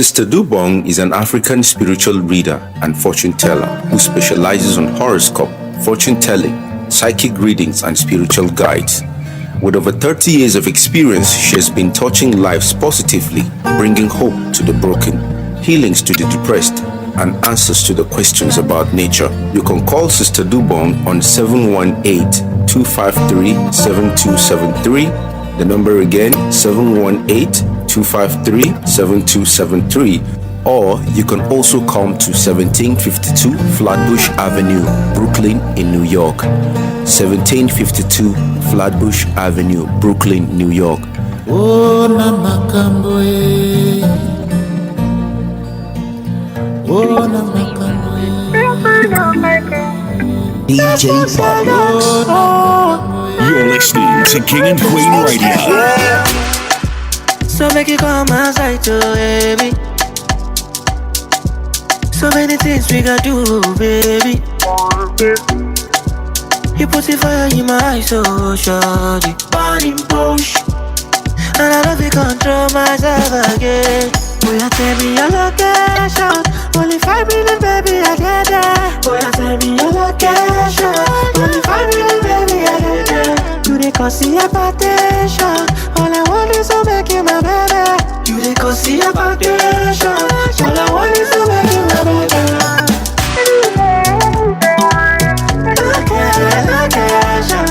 Sister Dobong is an African spiritual reader and fortune teller who specializes on horoscope, fortune telling, psychic readings, and spiritual guides. With over 30 years of experience, she has been touching lives positively, bringing hope to the broken, healings to the depressed, and answers to the questions about nature. You can call Sister Dobong on 718-253-7273. The number again, 718-253-7273. Or you can also come to 1752 Flatbush Avenue, Brooklyn in New York. 1752 Flatbush Avenue, Brooklyn, New York. Oh, Namakamboe. Oh, Namakamboe. DJ Bob. You're listening to King and Queen Radio. So make you come outside to baby. So many things we gotta do, baby. You put the fire in my eyes, so shawty. Burning bush. And I love you control myself again. Boy, you tell me your location. Only 5 minutes, baby, I get there. Boy, you tell me your location. Only 5 minutes, baby, I get there. You dey cause the hypertension. All I want is to make you my baby. You dey cause the hypertension. All I want is to make you my baby. Location.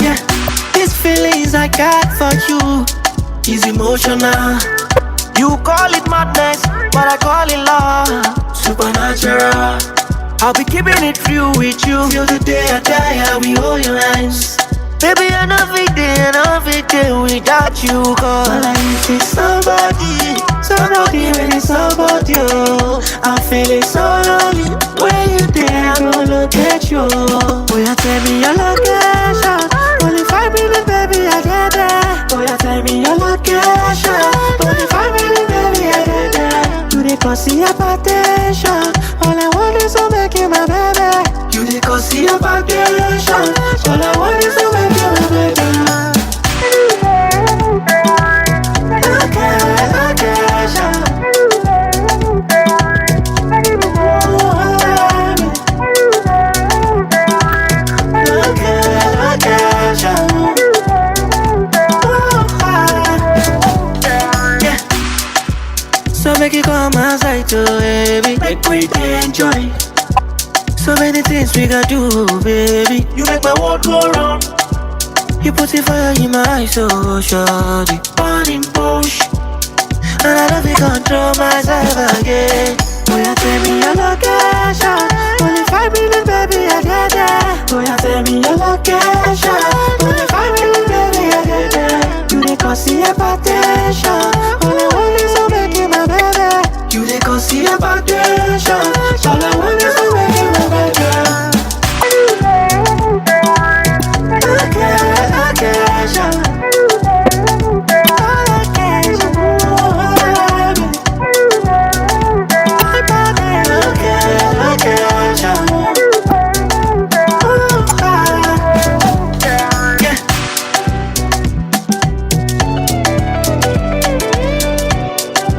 Yeah, these feelings I got for you is emotional. You call it madness, but I call it love. Supernatural. I'll be keeping it real with you till the day I die. I will hold your hands. Baby, I know it day without you. Cause all I need is somebody when it's about you. I'm feeling so lonely. When you there, I'm gonna look at you. Boy, you tell me your location. Only 5 minutes, baby, I get there. Boy, you tell me your location. Only 5 minutes, baby, I get there. You dey cause the hypertension. All I want is to make you my baby. You dey cause the hypertension. All I want is to make you my baby. So make you come outside to baby. Make we enjoy. So many things we gotta do, baby. You make my world go round. You put the fire in my eyes, so shawty. Burning bush. And I love you control myself again. Boy, you tell me your location. Only 5 minutes, baby, I get there. Boy, you tell me your location. Only 5 minutes, baby, I get there. You dey cause the hypertension. All I want is to make you my baby. You dey cause the hypertension. All I want is to make you my baby. Location.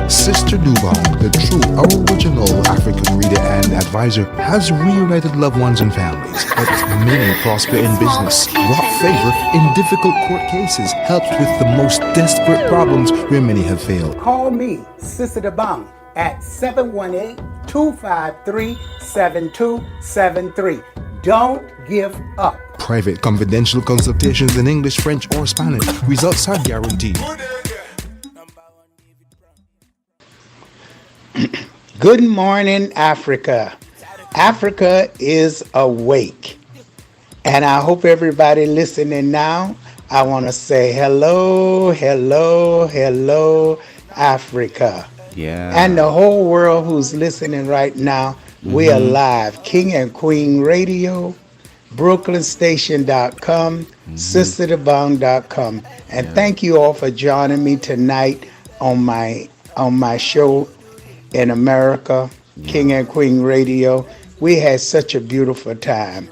Sister Dobong, the true original African reader and advisor, has reunited loved ones and families, helped many prosper in business, brought favor in difficult court cases, helped with the most desperate problems where many have failed. Call me, Sister Dobong, at 718-253-7273. Don't give up. Private confidential consultations in English, French, or Spanish. Results are guaranteed. Good morning, Africa. Africa is awake. And I hope everybody listening now, I want to say hello, hello, hello, Africa. Yeah. And the whole world who's listening right now, we are live. King and Queen Radio, BrooklynStation.com, SisterDobong.com. And thank you all for joining me tonight on my show in America King and Queen Radio. We had such a beautiful time,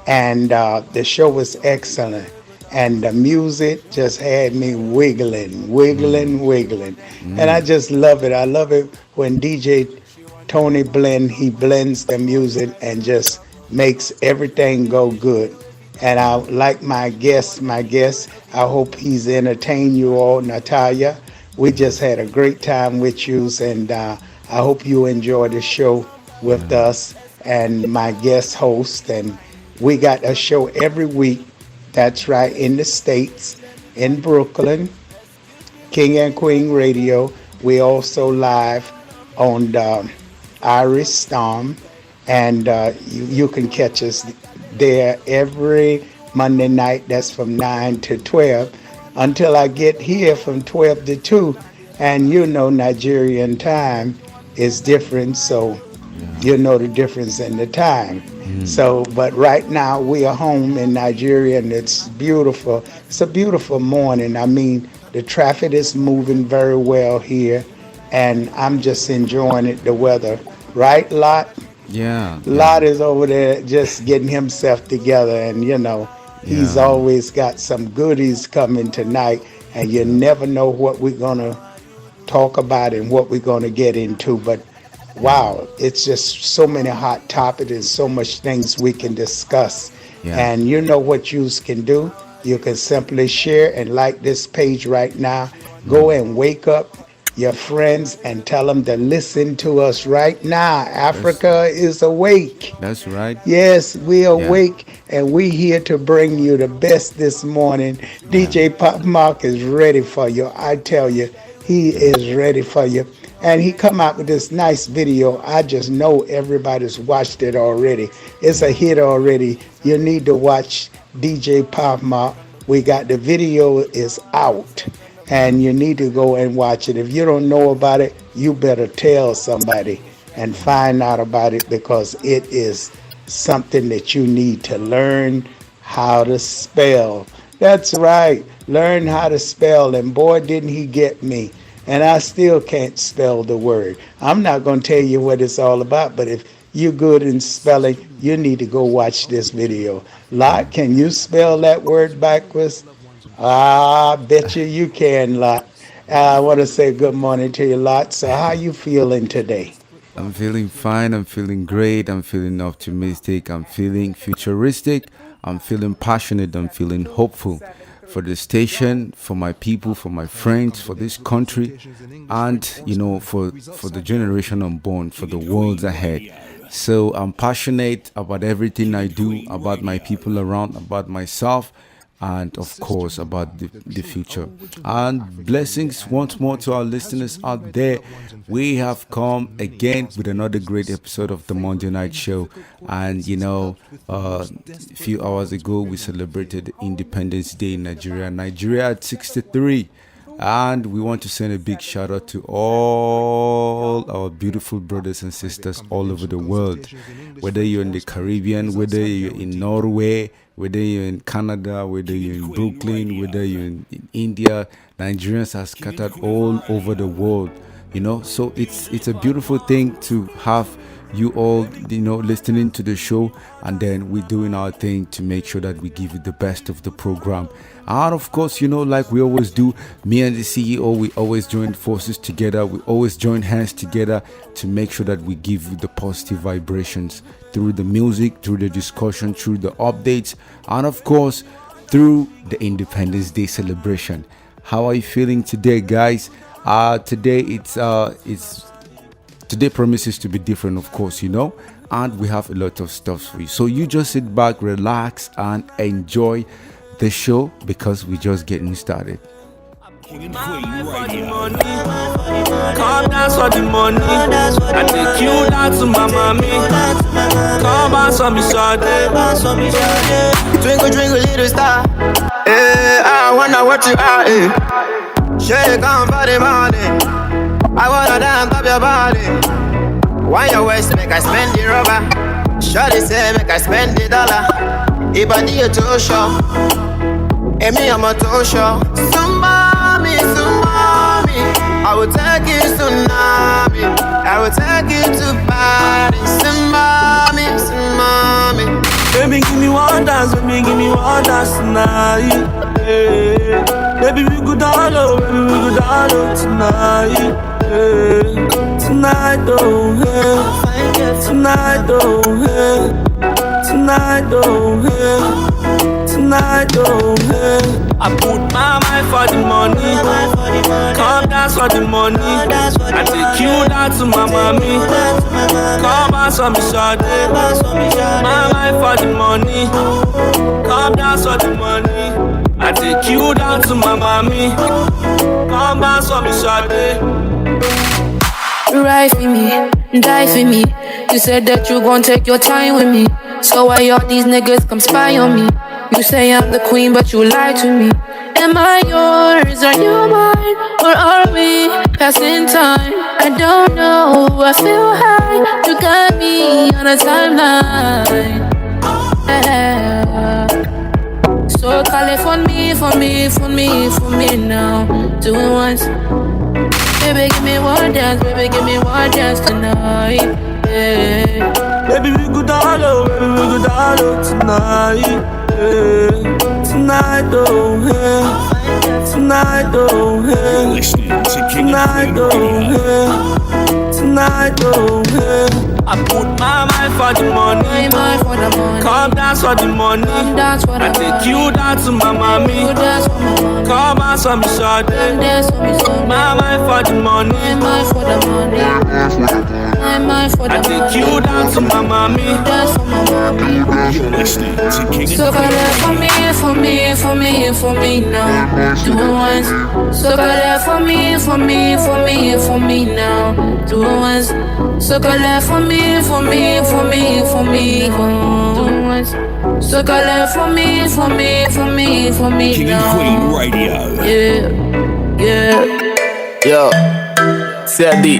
and the show was excellent. And the music just had me wiggling, wiggling, wiggling, and I just love it. I love it when DJ Tony Blend he blends the music and just makes everything go good. And I like my guest. I hope he's entertained you all, Natalia. We just had a great time with you, and I hope you enjoy the show with us and my guest host. And we got a show every week. That's right, in the States, in Brooklyn, King and Queen Radio. We also live on the Irish Storm, and you can catch us there every Monday night. That's from 9 to 12 until I get here from 12 to 2. And you know Nigerian time is different, so you know the difference in the time. So, but right now we are home in Nigeria, and it's beautiful. It's a beautiful morning. I mean, the traffic is moving very well here, and I'm just enjoying it, the weather. Right, Lot? Yeah. Lot is over there just getting himself together, and you know, he's always got some goodies coming tonight, and you never know what we're gonna talk about and what we're gonna get into. But wow, it's just so many hot topics and so much things we can discuss. Yeah. And you know what you can do? You can simply share and like this page right now. Go and wake up your friends and tell them to listen to us right now. Africa is awake. That's right. Yes, we awake, and we here to bring you the best this morning. DJ Pop Mark is ready for you. I tell you, he is ready for you. And he come out with this nice video. I just know everybody's watched it already. It's a hit already. You need to watch DJ Pop Mark. We got the video is out, and you need to go and watch it. If you don't know about it, you better tell somebody and find out about it, because it is something that you need to learn how to spell. That's right. Learn how to spell. And boy, didn't he get me. And I still can't spell the word. I'm not going to tell you what it's all about, but if you're good in spelling, you need to go watch this video. Lot, can you spell that word backwards? I bet you can, Lot. I want to say good morning to you, Lot. So how you feeling today? I'm feeling fine. I'm feeling great. I'm feeling optimistic. I'm feeling futuristic. I'm feeling passionate. I'm feeling hopeful for the station, for my people, for my friends, for this country, and you know, for the generation unborn, for the worlds ahead. So I'm passionate about everything I do, about my people around, about myself, and of course about the future. And blessings once more to our listeners out there. We have come again with another great episode of the Monday Night Show. And you know, a few hours ago we celebrated Independence Day in Nigeria. Nigeria at 63. And we want to send a big shout out to all our beautiful brothers and sisters all over the world. Whether you're in the Caribbean, whether you're in Norway, whether you're in Canada, whether you're in Brooklyn, whether you're in India, Nigerians are scattered all over the world. You know, so it's a beautiful thing to have you all, you know, listening to the show, and then we're doing our thing to make sure that we give you the best of the program. And of course, you know, like we always do, me and the CEO, we always join forces together. We always join hands together to make sure that we give you the positive vibrations through the music, through the discussion, through the updates, and of course, through the Independence Day celebration. How are you feeling today, guys? Today today promises to be different, of course, you know, and we have a lot of stuff for you. So you just sit back, relax, and enjoy the show, because we're just getting started. King and Queen Radio. Come dance for the money. I take you down to my mommy. Come bounce on me, shawty. Twinkle, twinkle, little star. Hey, I wonder what you are. Shake on for the money. I wanna dance up your body. Why your waist make I spend the rubber? Shawty say make I spend the dollar. Ibadi you too sure. Emi I'm a too sure. Somebody, I will take you tsunami. I will take you to Paris and mommy. Baby, give me one dance, baby, give me one dance tonight. Yeah. Baby, we go down low, baby, we go down low tonight. Yeah. Tonight, oh, yeah. Tonight, oh, yeah. Tonight, oh, yeah. Tonight, oh, yeah. I put my mind for the money. Come dance for the money. I take you down to my mommy. Come dance for me, shawty. My mind for the money. Come dance for the money. I take you down to my mommy. Come dance for me, shawty. Ride for me, die for me. You said that you gon' take your time with me. So why all these niggas come spy on me? You say I'm the queen, but you lie to me. Am I yours? Are you mine? Or are we passing time? I don't know. I feel high. You got me on a timeline. Yeah. So call it for me now. Do it once. Baby, give me one dance. Baby, give me one dance tonight. Yeah. Baby, we go down low. Baby, we go down low tonight. Yeah. Tonight, oh, yeah. Tonight, oh, yeah. Listening to King Tonight, and oh, Queen Radio. yeah. Tonight, oh, yeah. I put my mind for the money. Come dance for the money. I take you down to my mommy. Come dance for me, shawty. My mind for the money. I take you down to my mommy. You're listening to King So and call Queen it for me now. Do it once. So call it for me now. Do it once. So call it for me. Do it once. So call it for me King now. and Queen Radio. Yeah. Yo, Sadie,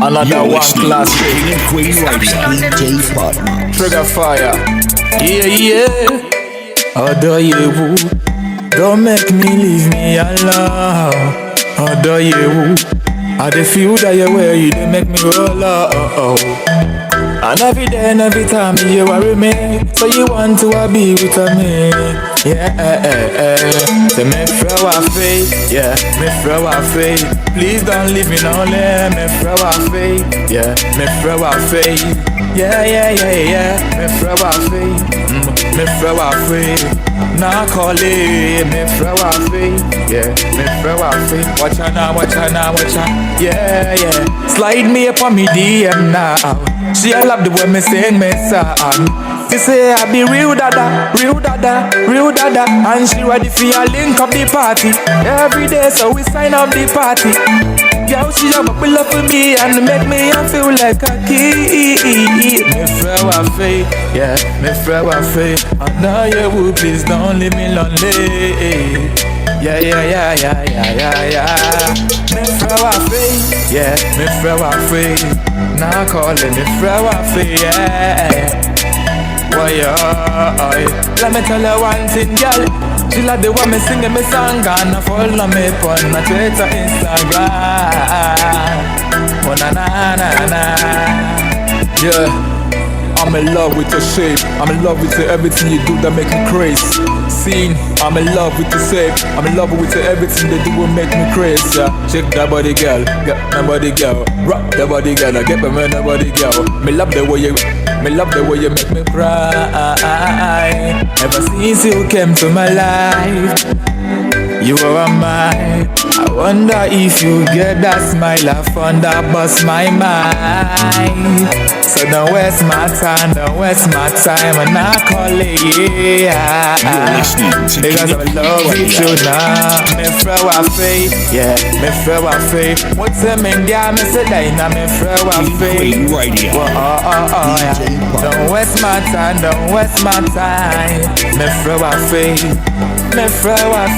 another You're one listening to classic. King and Queen Radio. DJ Partner. Trigger fire. Yeah. Adore you. Don't make me leave me alone. Adore you. I dey feel that you where you dey make me roll up. And every day and every time you worry me. So you want to be with me. Yeah. So me throw a faith. Yeah, me throw a faith. Please don't leave me lonely. Me throw a faith. Yeah, me throw a faith. Yeah. Me throw a faith. Me throw a faith. Now call it. Me throw a faith. Yeah, me throw a faith. Watch out now. Yeah. Slide me up on me DM now. She I love the way me sing me song. She say I be real dada, and she ready for a link up the party. Every day so we sign up the party. Girl, she a bubble up for me and make me feel like a kid. Me throw a faith, yeah, me throw a faith. And now you will please don't leave me lonely. Yeah. Me throw a faith, yeah, me throw a faith. Now calling me throw a faith, yeah. Why, let me tell you one thing, girl. She like the one me singing me song and follow me on my Twitter, Instagram. Oh na. Yeah. I'm in love with your shape. I'm in love with everything you do that make me crazy. Scene, I'm in love with your shape. I'm in love with everything they do will make me crazy. Yeah. Shake that body, girl. Get my body, girl. Rock that body, girl. I get my man, body, girl. Me love the way you make me cry. Ever since you came to my life, you are mine. I wonder if you get that smile. I found that bust my mind. So don't waste my time, and I call it, yeah. Because I'm in love with you now. Me throw a faith, yeah, me throw a faith. What's the main guy, me say that, now me throw a faith. Yeah. Don't waste my time, me throw a faith. Me throw a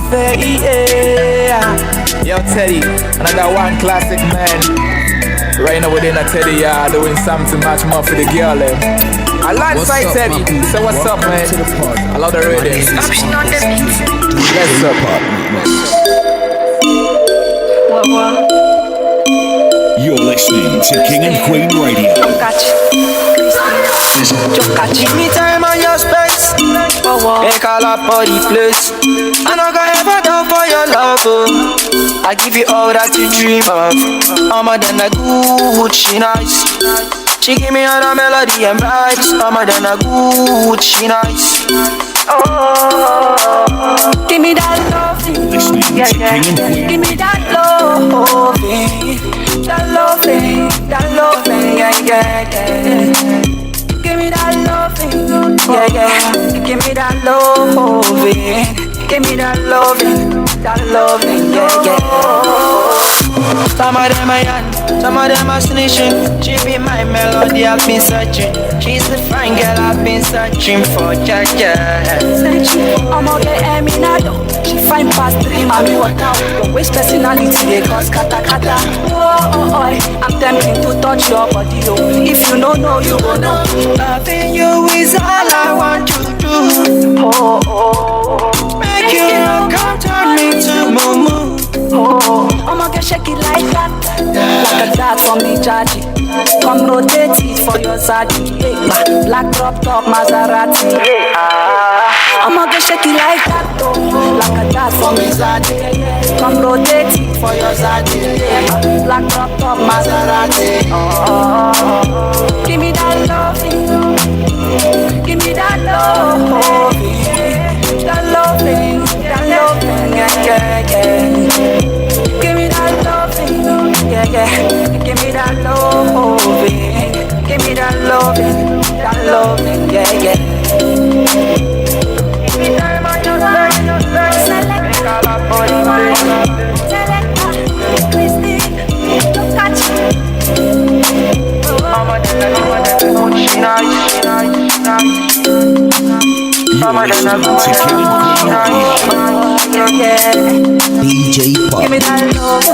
faith, yeah. Yo, Teddy, another one classic man. Right now within a Teddy yard, doing something much more for the girl. Alongside Teddy, so what's up, man? I love the rhythm. Let's up. listening to King and Queen Radio. Give me time and your space. Make all up for the place. I no go ever down for your love. Oh. I give you all that you dream of. I'm than a good, she nice. She give me all the melody and vibes. I'm than a good, she nice. Oh, give me that loving. Yeah, yeah. Give me that loving. That loving. That loving. Yeah, yeah, yeah. Give me that loving, yeah, yeah. Give me that loving, give me that loving, yeah, yeah. Some of them are young, some of them are snitching. She be my melody, I've been searching. She's the fine girl I've been searching for, yeah, yeah. I'ma get Eminado. She fine past 3, mommy, what now? Your waist personality, they cause kata kata. Oh, I'm tempting to touch your body, oh. If you don't know, you gon' know. Loving you is all I want to do. Oh, make you come turn me to mumu. Oh, I'ma get shake it like that, like a dance on me, Jaji. Come rotate it for your zaddy, yeah. Black drop top Maserati, yeah. I'ma get shake it like that, oh, like a dance on me, Zaddy. Come rotate it for your zaddy, yeah. Black drop top Maserati, oh. Give me that loving, give me that loving, that loving, that loving, yeah, yeah, yeah. Give me that loving, yeah, yeah. Give me that loving, give me that loving, yeah, yeah. Give me time on your side, make all up for the mind. Don't catch I'm a good, she nice, she nice, she nice. You're listening to King and Queen Radio. Yeah. DJ Pop. Give me that love,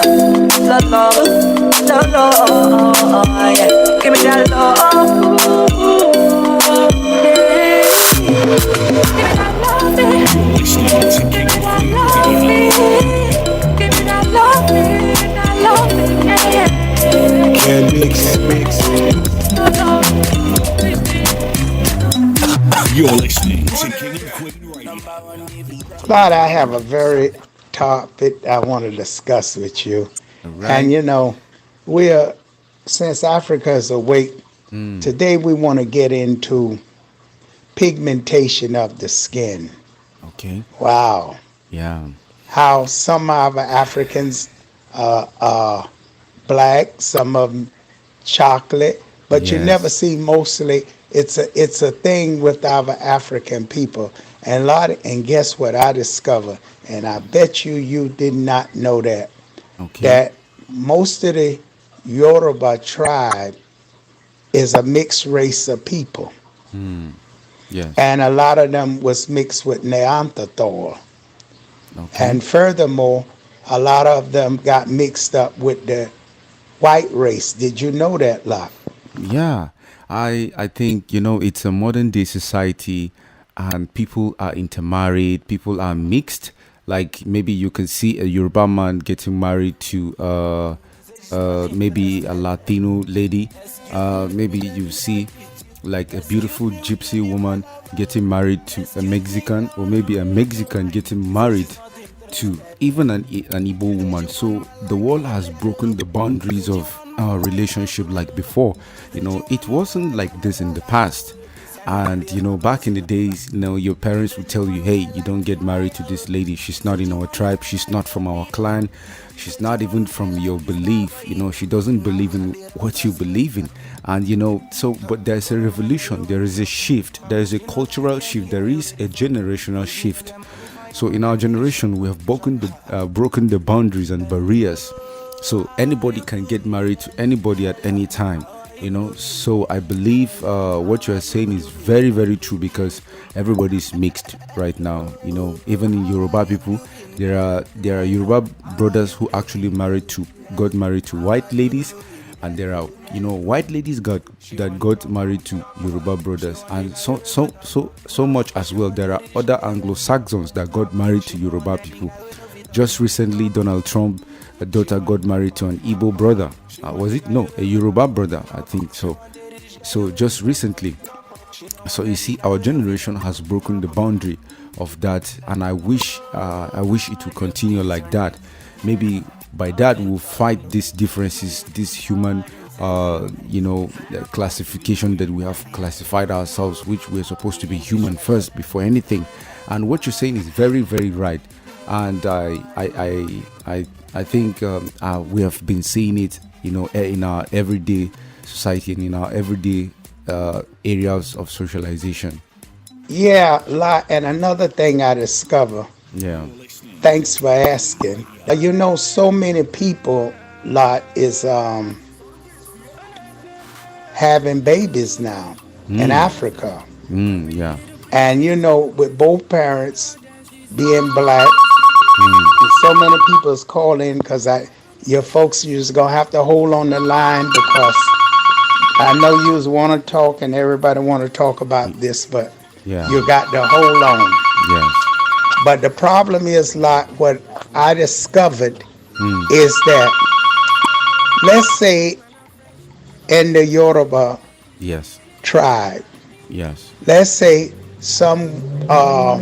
yeah. Give me that love, yeah. Give me that love, yeah. Listening to King and Queen Radio. Give me that love, yeah, yeah. Can mix. You're listening to King and Queen Radio. But I have a very topic I want to discuss with you. Right. And you know, since Africa is awake, today we want to get into pigmentation of the skin. Okay. Wow. Yeah. How some of our Africans are black, some of them chocolate, but you Yes. never see mostly it's a thing with our African people. And guess what I discovered? And I bet you did not know that. Okay. That most of the Yoruba tribe is a mixed race of people. Yes. And a lot of them was mixed with Neanderthal. Okay. And furthermore, a lot of them got mixed up with the white race. Did you know that, Locke? Yeah, I think, it's a modern day society and people are intermarried, people are mixed. Like maybe you can see a Yoruba man getting married to maybe a Latino lady. Maybe you see like a beautiful gypsy woman getting married to a Mexican, or maybe a Mexican getting married to even an Igbo woman. So the world has broken the boundaries of our relationship like before. It wasn't like this in the past. And back in the days, your parents would tell you, hey, you don't get married to this lady. She's not in our tribe. She's not from our clan. She's not even from your belief. She doesn't believe in what you believe in. And but there's a revolution. There is a shift. There is a cultural shift. There is a generational shift. So in our generation, we have broken the boundaries and barriers. So anybody can get married to anybody at any time. So I believe what you are saying is very, very true, because everybody's mixed right now. Even in Yoruba people, there are Yoruba brothers who actually got married to white ladies, and there are white ladies that got married to Yoruba brothers, and so much as well. There are other Anglo-Saxons that got married to Yoruba people. just recently, Donald Trump, a daughter got married to an Igbo brother. Was it? No, a Yoruba brother, I think so. So just recently. So you see, our generation has broken the boundary of that, and I wish it will continue like that. Maybe by that we'll fight these differences, this human, classification that we have classified ourselves, which we're supposed to be human first before anything. And what you're saying is very, very right. And I think we have been seeing it, in our everyday society and in our everyday areas of socialization. Yeah, lot. And another thing I discover. Yeah. Thanks for asking. So many people, lot, is having babies now in Africa. Yeah. And with both parents being black, and so many people is calling because your folks, you just gonna have to hold on the line because I know you want to talk and everybody want to talk about this, but Yeah. you got to hold on. Yes. But the problem is, like, what I discovered is that, let's say, in the Yoruba Yes. tribe, Yes. let's say some or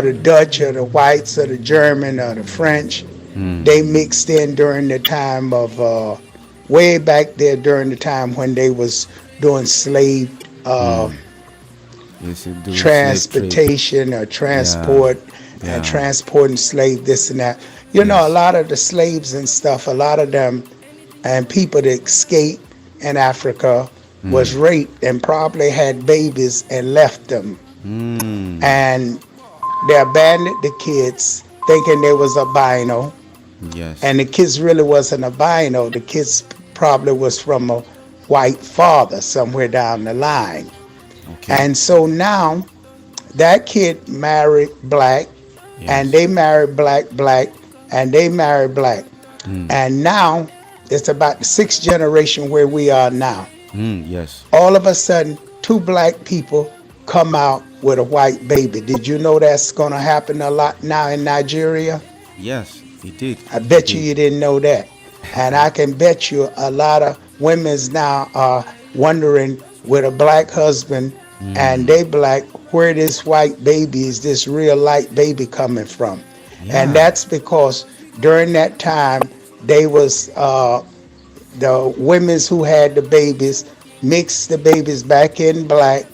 the Dutch or the whites or the German or the French, they mixed in during the time of way back there during the time when they was doing slave Yes, it do slave trade. transportation or transport Yeah. and transporting slave this and that. A lot of the slaves and stuff, a lot of them and people that escaped in Africa was raped and probably had babies and left them. And they abandoned the kids thinking they was albino. Yes. And the kids really wasn't albino. The kids probably was from a white father somewhere down the line. Okay. And so now that kid married black, and they married black, and they married black. And now it's about the sixth generation where we are now. Yes. All of a sudden, two black people come out with a white baby. Did you know that's going to happen a lot now in Nigeria? Yes, it did. I bet you didn't know that. And I can bet you a lot of women's now are wondering with a black husband and they black, where this white baby is, this real light baby coming from. And that's because during that time, they was the women's who had the babies mixed the babies back in black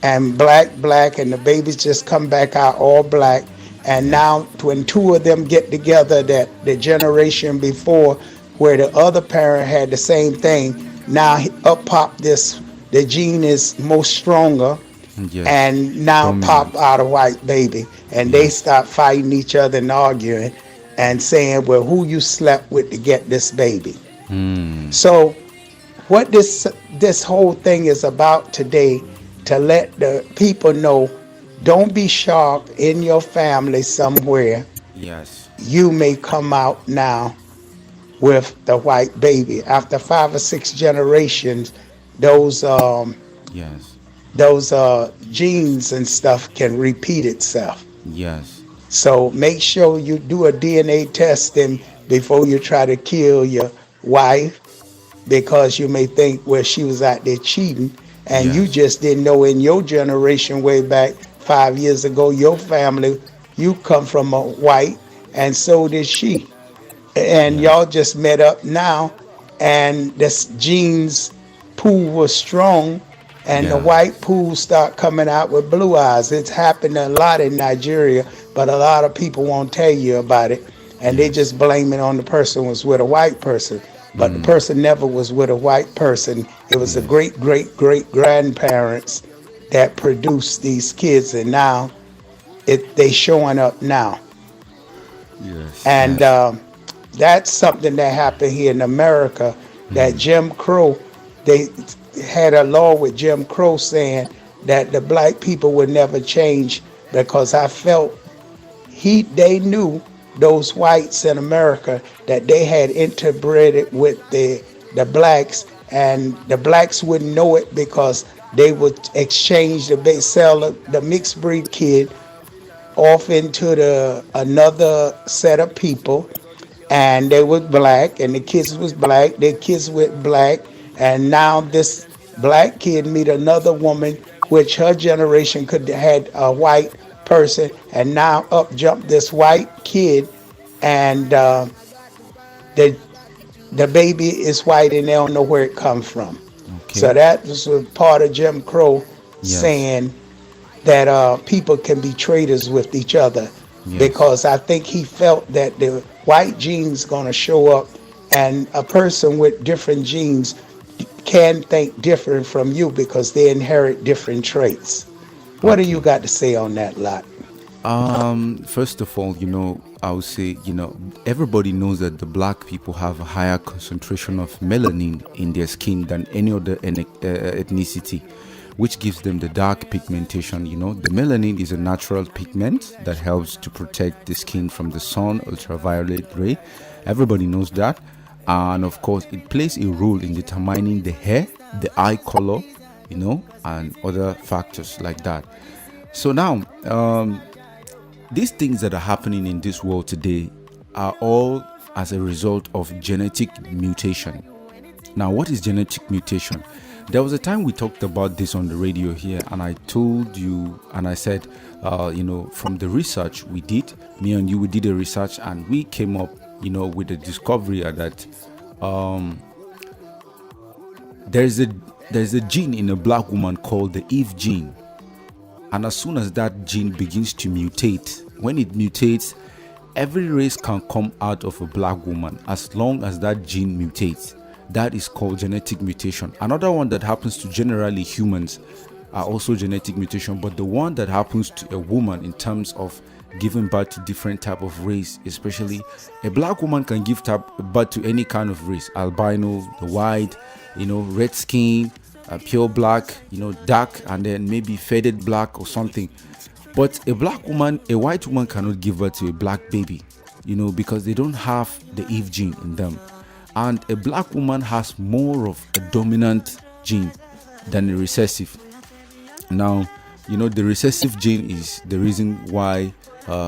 and black, and the babies just come back out all black. And now when two of them get together, that the generation before where the other parent had the same thing, now up pop this, the gene is most stronger, and now pop out a white baby, and they start fighting each other and arguing and saying, well, who you slept with to get this baby? So what this whole thing is about today, to let the people know, don't be shocked in your family somewhere. Yes. You may come out now with the white baby. After 5 or 6 generations, those genes and stuff can repeat itself. Yes. So make sure you do a DNA testing before you try to kill your wife, because you may think, well, she was out there cheating, and you just didn't know in your generation way back 5 years ago, your family, you come from a white, and so did she. And y'all just met up now, and this genes pool was strong, and the white pool start coming out with blue eyes. It's happened a lot in Nigeria, but a lot of people won't tell you about it, and they just blame it on the person was with a white person. But the person never was with a white person. It was the great-great-great-grandparents that produced these kids, and now they showing up now. Yes. And that's something that happened here in America, that Jim Crow, they had a law with Jim Crow saying that the black people would never change, because I felt they knew, those whites in America, that they had interbred with the blacks, and the blacks wouldn't know it because they would exchange sell the mixed breed kid off into the another set of people, and they was black, and the kids was black. Their kids with black, and now this black kid meet another woman, which her generation could have had a white person, and now up jumped this white kid, and the the baby is white, and they don't know where it comes from. So Okay. that was a part of Jim Crow Yes. saying that people can be traitors with each other, Yes. because I think he felt that the white genes going to show up, and a person with different genes can think different from you because they inherit different traits. What do you Okay. got to say on that, Lot? First of all, I would say, everybody knows that the black people have a higher concentration of melanin in their skin than any other ethnicity, which gives them the dark pigmentation. The melanin is a natural pigment that helps to protect the skin from the sun, ultraviolet ray. Everybody knows that. And of course, it plays a role in determining the hair, the eye color, and other factors like that. So now, these things that are happening in this world today are all as a result of genetic mutation. Now, what is genetic mutation? There was a time we talked about this on the radio here, and I told you, and I said, from the research we did, me and you, we did a research, and we came up, with the discovery that there's a gene in a black woman called the Eve gene. And as soon as that gene begins to mutate, when it mutates, every race can come out of a black woman as long as that gene mutates. That is called genetic mutation. Another one that happens to generally humans are also genetic mutation, but the one that happens to a woman in terms of giving birth to different type of race, especially a black woman can give birth to any kind of race: albino, the white, red skin, pure black, dark, and then maybe faded black or something. But a white woman cannot give birth to a black baby, because they don't have the Eve gene in them. And a black woman has more of a dominant gene than a recessive. Now, the recessive gene is the reason why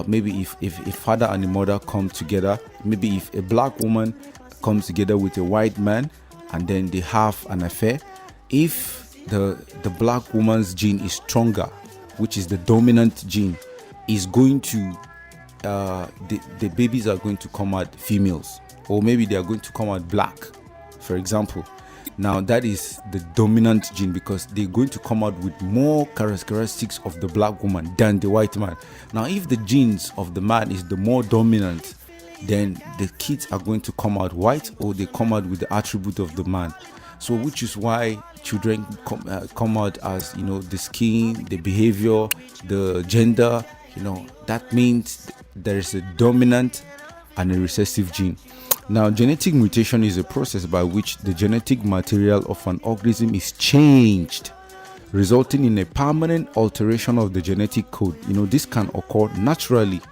maybe if a father and a mother come together, maybe if a black woman comes together with a white man and then they have an affair, if the black woman's gene is stronger, which is the dominant gene, is going to the babies are going to come out females, or maybe they are going to come out black, for example. Now that is the dominant gene, because they're going to come out with more characteristics of the black woman than the white man. Now if the genes of the man is the more dominant, then the kids are going to come out white, or they come out with the attribute of the man. So which is why children come out as, the skin, the behavior, the gender, that means there is a dominant and a recessive gene. Now, genetic mutation is a process by which the genetic material of an organism is changed, resulting in a permanent alteration of the genetic code. This can occur naturally,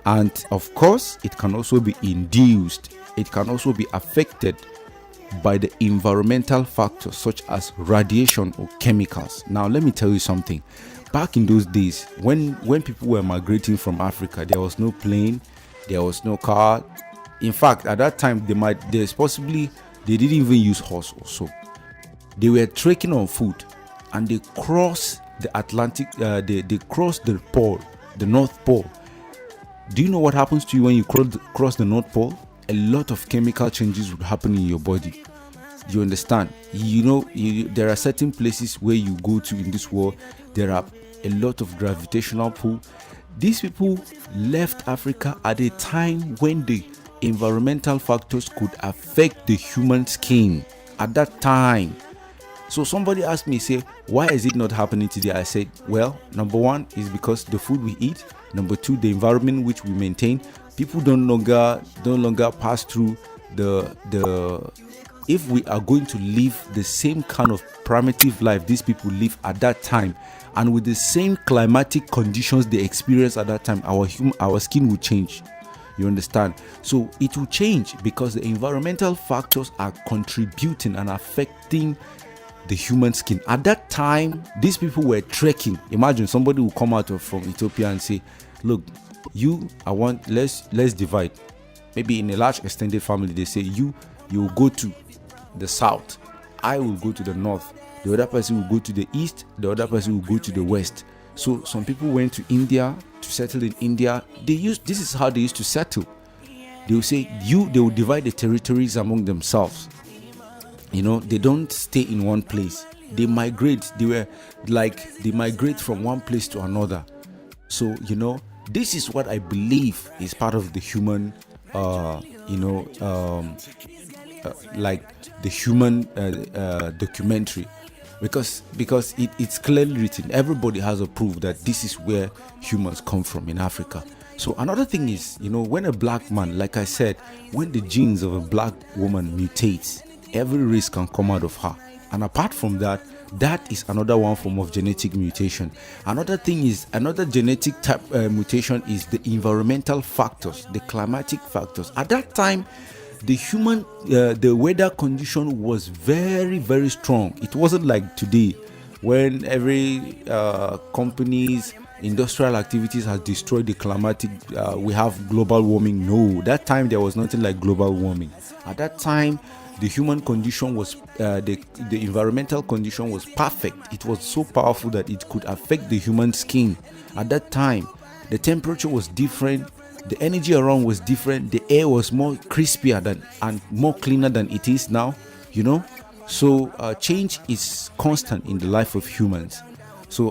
and of course, it can also be induced. It can also be affected by the environmental factors such as radiation or chemicals. Now, let me tell you something. Back in those days, when people were migrating from Africa, there was no plane, there was no car. In fact, at that time, they didn't even use horse or so. They were trekking on foot, and they crossed the Atlantic. They crossed the pole, the North Pole. Do you know what happens to you when you cross the North Pole? A lot of chemical changes would happen in your body. You understand? There are certain places where you go to in this world, there are a lot of gravitational pull. These people left Africa at a time when the environmental factors could affect the human skin at that time. So somebody asked me, say, why is it not happening today? I said, well, number one is because the food we eat. Number two, the environment which we maintain. People don't longer pass through the if we are going to live the same kind of primitive life these people live at that time, and with the same climatic conditions they experience at that time, our skin will change. You understand? So it will change because the environmental factors are contributing and affecting the human skin. At that time, these people were trekking. Imagine somebody will come out from Ethiopia and say, look, let's divide. Maybe in a large extended family, they say you will go to the south, I will go to the north, the other person will go to the east, the other person will go to the west. So some people went to India to settle in India. This is how they used to settle. They will say they will divide the territories among themselves. They don't stay in one place. They migrate. They migrate from one place to another. So this is what I believe is part of the human like the human documentary, because it's clearly written. Everybody has a proof that this is where humans come from in Africa. So another thing is, when a black man, like I said, when the genes of a black woman mutates, every race can come out of her. And apart from that, that is another one form of genetic mutation. Another genetic type mutation is the environmental factors, the climatic factors. At that time, the weather condition was very, very strong. It wasn't like today, when every company's industrial activities has destroyed the climatic. We have global warming. No, that time there was nothing like global warming. At that time, the human condition was the environmental condition was perfect. It was so powerful that it could affect the human skin. At that time, the temperature was different, the energy around was different, the air was more crispier and more cleaner than it is now. So change is constant in the life of humans. So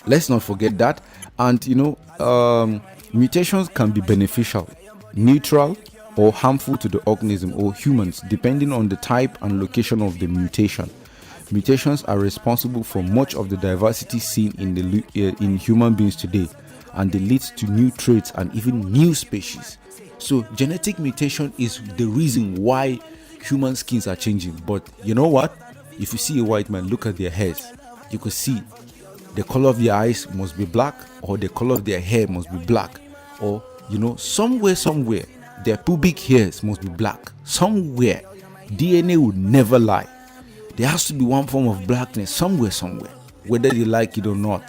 let's not forget that. And mutations can be beneficial, neutral, or harmful to the organism or humans, depending on the type and location of the mutation. Mutations are responsible for much of the diversity seen in human beings today, and they lead to new traits and even new species. So genetic mutation is the reason why human skins are changing. But you know what? If you see a white man, look at their hairs. You could see the color of their eyes must be black, or the color of their hair must be black, or somewhere their pubic hairs must be black. Somewhere, DNA would never lie. There has to be one form of blackness somewhere, whether they like it or not.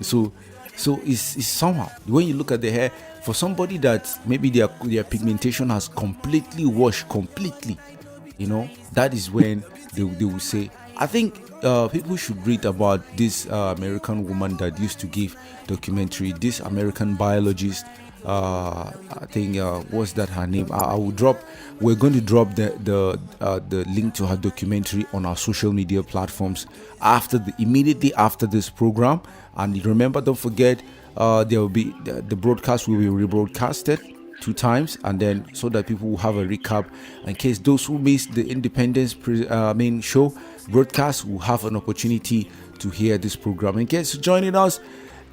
So it's somehow, when you look at the hair, for somebody that maybe their pigmentation has completely washed completely, that is when they will say, I think people should read about this American woman that used to give documentary, this American biologist. I think what's that her name? We're going to drop the link to her documentary on our social media platforms immediately after this program. And remember, don't forget, there will be the broadcast will be rebroadcasted 2 times, and then so that people will have a recap in case those who missed the Independence main show broadcast will have an opportunity to hear this program. In case you're joining us,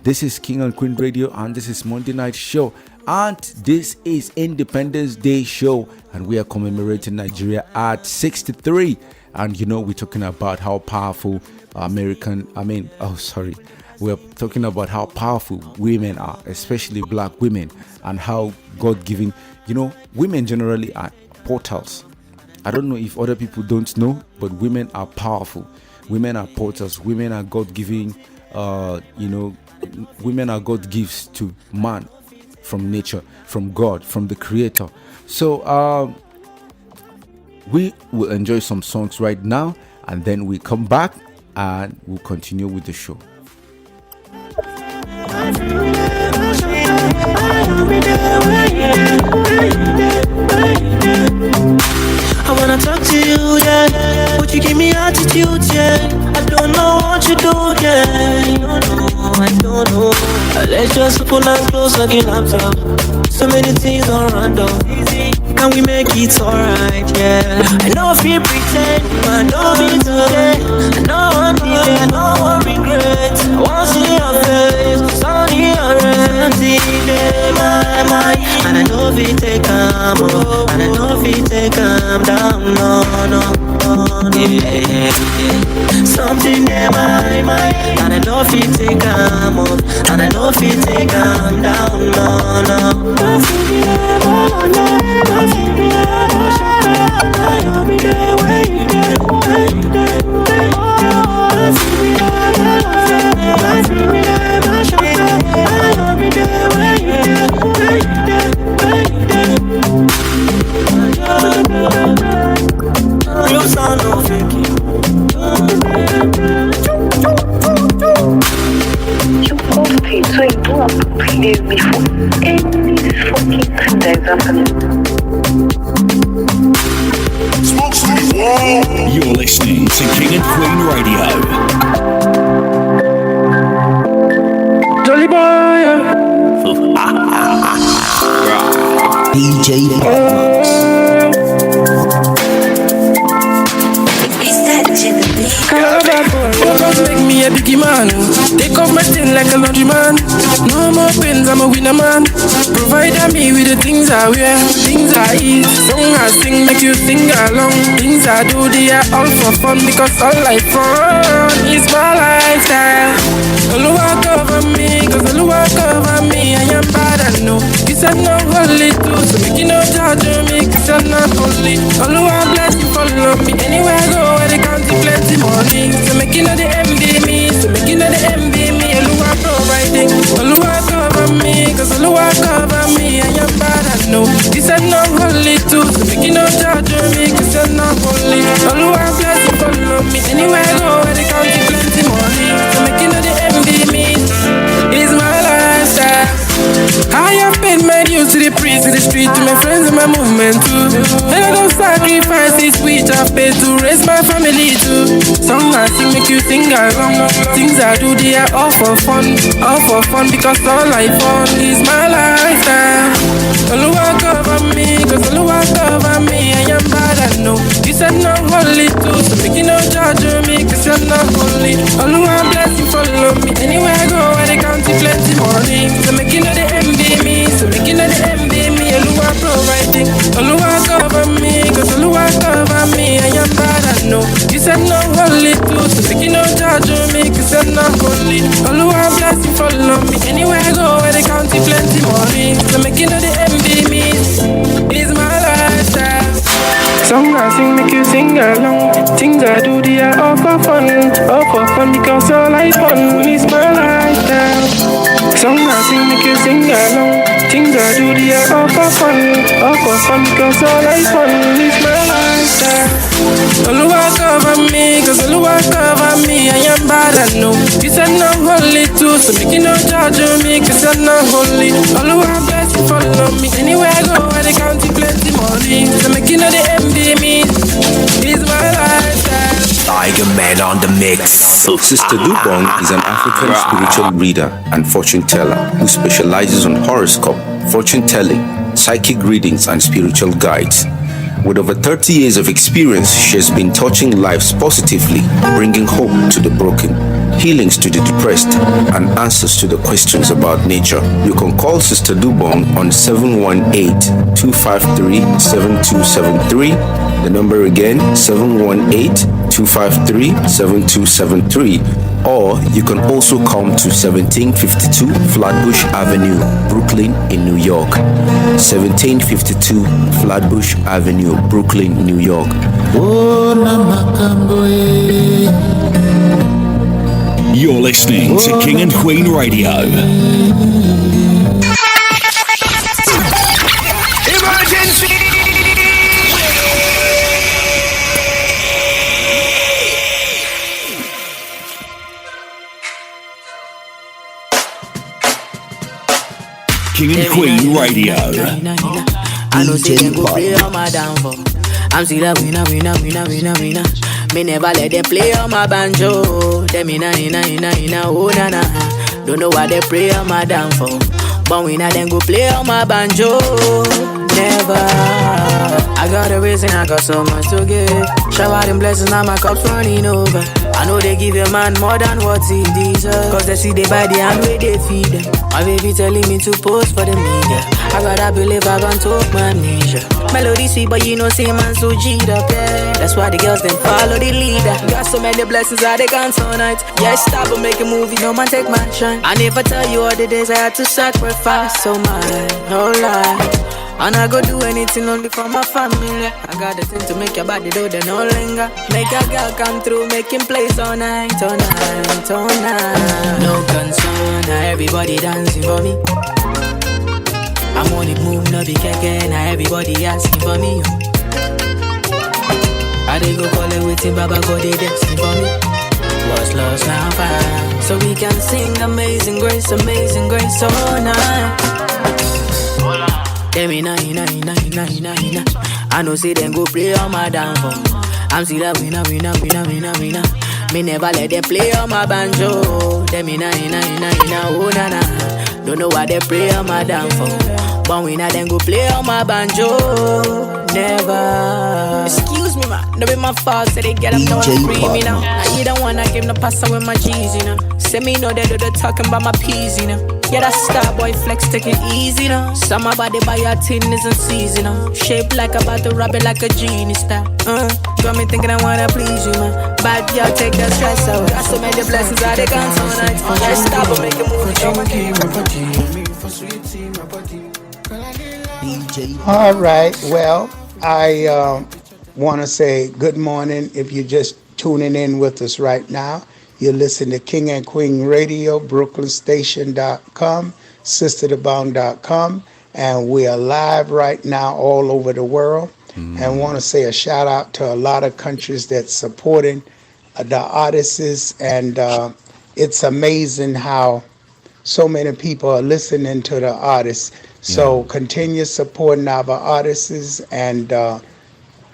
this is King and Queen Radio, and this is Monday Night Show, and this is Independence Day Show, and we are commemorating Nigeria at 63. And we're talking about how powerful we're talking about how powerful women are, especially black women, and how God-given, women generally are portals. I don't know if other people don't know, but women are powerful. Women are portals. Women are God-given, women are God gifts to man from nature, from God, from the Creator. So we will enjoy some songs right now, and then we come back and we'll continue with the show. I wanna talk to you, yeah. Would you give me attitude, yeah? I don't know what you do, yeah. I don't know. Let's just pull us close like a laptop. So many things are random. Can we make it alright, yeah? I know if you pretend, I know me today. I know one delay, I know one regret. I wanna see your face, sunny or empty day, my And I know if it take calm up, and I know if it take calm down, no. Yeah. Something in my mind, and I know if it take calm up, and I know if it take calm down, no. You both paid, so you don't have to play me for any fucking thing that is happening. You're listening to King and Queen Radio. Jolly boy, DJ Pop. Make me a biggie man. Take off my skin like a laundry man. No more pains, I'm a winner man. Provide me with the things I wear, things I eat. Song I sing, make you sing along. Things I do, they are all for fun. Because all I fun is my lifestyle. Oluwa cover me, cause Oluwa cover me. I am bad, I know. You said no holy too, so make you no judge me. Cause I'm not holy. Oluwa bless you, follow me. Anywhere I go, where they count plenty money. So make you know the envy me, so make you know the envy me. Oluwa providing, Oluwa cover me, cause Oluwa cover me. I am bad, I know. You said no holy too, so make you no judge me, cause you're not holy. Oluwa bless you, follow me. Anywhere I go, where they count plenty money. So make you know the envy me. It's my lifestyle. I have paid my dues to the priest, to the street, to my friends and my movement too. And I don't sacrifice this which I've paid to raise my family too. Songs I sing make you sing along. Things I do, they are all for fun because all I fun is my lifestyle. Oluwa cover me, cause Oluwa cover me. I am bad, I know. You said no holy too, so make you no judge me, cause you're not holy. Oluwa bless you, follow me. Anywhere I go, where they count plenty money. So make you know the envy me, so make you know the envy me. Oluwa providing, Oluwa cover me, cause Oluwa cover me. I am bad, I know. You said no holy too, so make you no judge me, cause you're not holy. Oluwa bless you, follow me. Anywhere I go, where they count plenty money. So make you know the envy me. It's my lifestyle. Song I sing make you sing along. Things I do, they are all for fun because all I fun is my lifestyle. Song I sing make you sing along. Things I do, they are all for fun because all I fun is my lifestyle. Oluwa cover me, cause Oluwa cover me. I am bad, I know. You said no holy too, so make you no judge me, cause I'm not holy. Oluwa bless you, follow me. Anywhere I go, where they count plenty money. So make you know the envy me. It's my lifestyle. Tiger Man on the mix. Sister Dobong is an African spiritual reader and fortune teller who specializes on horoscope, fortune telling, psychic readings, and spiritual guides. With over 30 years of experience, she has been touching lives positively, bringing hope to the broken, healings to the depressed, and answers to the questions about nature. You can call Sister Dobong on 718-253-7273. The number again, 718-253-7273. Or you can also come to 1752 Flatbush Avenue, Brooklyn in New York. 1752 Flatbush Avenue, Brooklyn, New York. You're listening to King and Queen Radio. Emergency! King and Queen Radio. I know say them go play on my downfall. I'm still a winner. Me never let them play on my banjo. Them inna, oh na na. Don't know why they play on my downfall. But we not them go play on my banjo. Never. I got a reason, I got so much to give. Shower them blessings, now my cup's running over. I know they give a man more than what he deserves. Cause they see they buy the hand way they feed them. My baby telling me to post for the media. I gotta believe I can talk my amnesia. Melody sweet, but you know, say man so G'd up, yeah. That's why the girls then follow the leader. Got so many blessings that they can't tonight. Yeah, stop and make a movie, no man take my shine. I never tell you all the days I had to sacrifice so my whole life. And I go do anything only for my family. I got the thing to make your body do the no linger. Make a girl come through, making plays all night, all night, all night. No concern, now everybody dancing for me. I'm on the move, no be keke, now everybody asking for me. I dey go call it waiting, Baba go they dancing for me. What's lost now found, so we can sing amazing grace all night. Tell me nah. I know say them go play on my downfall. I'm still a winner. Me never let them play on my banjo. Tell me nah, oh nah. Don't know why they play on my downfall. But we not then go play on my banjo. Never. Excuse me, man. No be my fault. Say they get up, don't free me now. Now you don't wanna give no pasta with my G's, you know. Say me know they do the talking about my peas, you know. Yeah, that star boy flex, take it easy, you know. Some body by your tin isn't seasonal. Shaped like about to rub it like a genie star. Got me thinking I wanna please you, man. Bad girl, take that stress out. Got so many blessings that they can't tonight. Yeah, stop and make a move. All right. Well, I want to say good morning. If you're just tuning in with us right now, you listen to King and Queen Radio, BrooklynStation.com, SisterDobong.com, and we are live right now all over the world. And want to say a shout out to a lot of countries that's supporting the artists, and it's amazing how so many people are listening to the artists. So continue supporting our artists and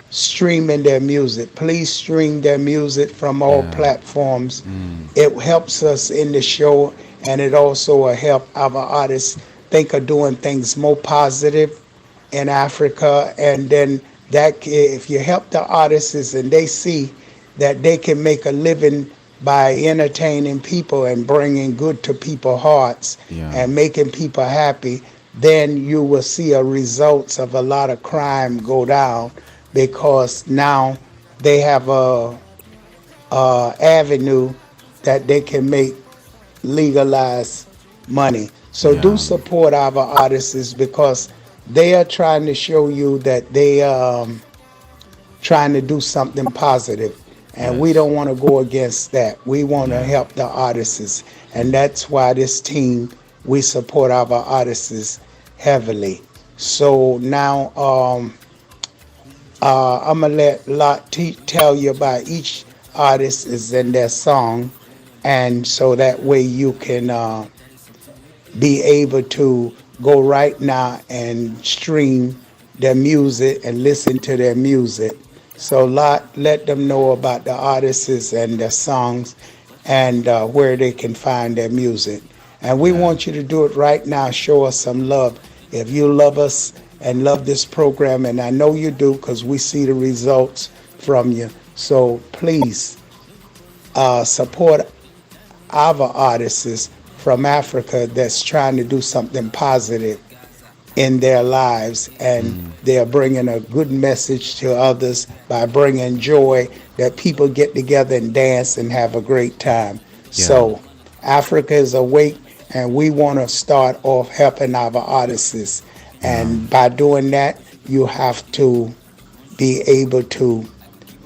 streaming their music. Please stream their music from all platforms. It helps us in the show, and it also will help our artists think of doing things more positive in Africa. And then that if you help the artists and they see that they can make a living by entertaining people and bringing good to people's hearts and making people happy, then you will see a results of a lot of crime go down, because now they have a avenue that they can make legalized money. So do support our artists, because they are trying to show you that they are trying to do something positive. And we don't want to go against that. We want to help the artists. And that's why this team, we support our artists heavily. So now I'm going to let Lot tell you about each artist is in their song. And so that way you can be able to go right now and stream their music and listen to their music. So let them know about the artists and their songs and where they can find their music. And we want you to do it right now. Show us some love. If you love us and love this program, and I know you do because we see the results from you. So please support our artists from Africa that's trying to do something positive in their lives, and they're bringing a good message to others by bringing joy, that people get together and dance and have a great time. So Africa is awake, and we want to start off helping our artists. And by doing that, you have to be able to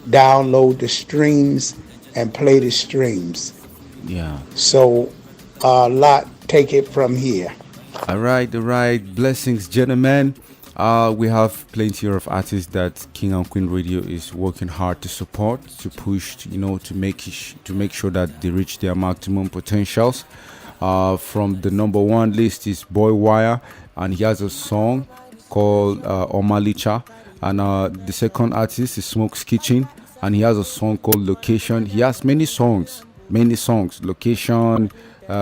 download the streams and play the streams. So Lot, take it from here. All right. Blessings, gentlemen. We have plenty of artists that King and Queen Radio is working hard to support, to push, to make sure that they reach their maximum potentials. From the number one list is Boy Wire, and he has a song called Omalicha. And the second artist is Smoke's Kitchen, and he has a song called Location. He has many songs. Location. There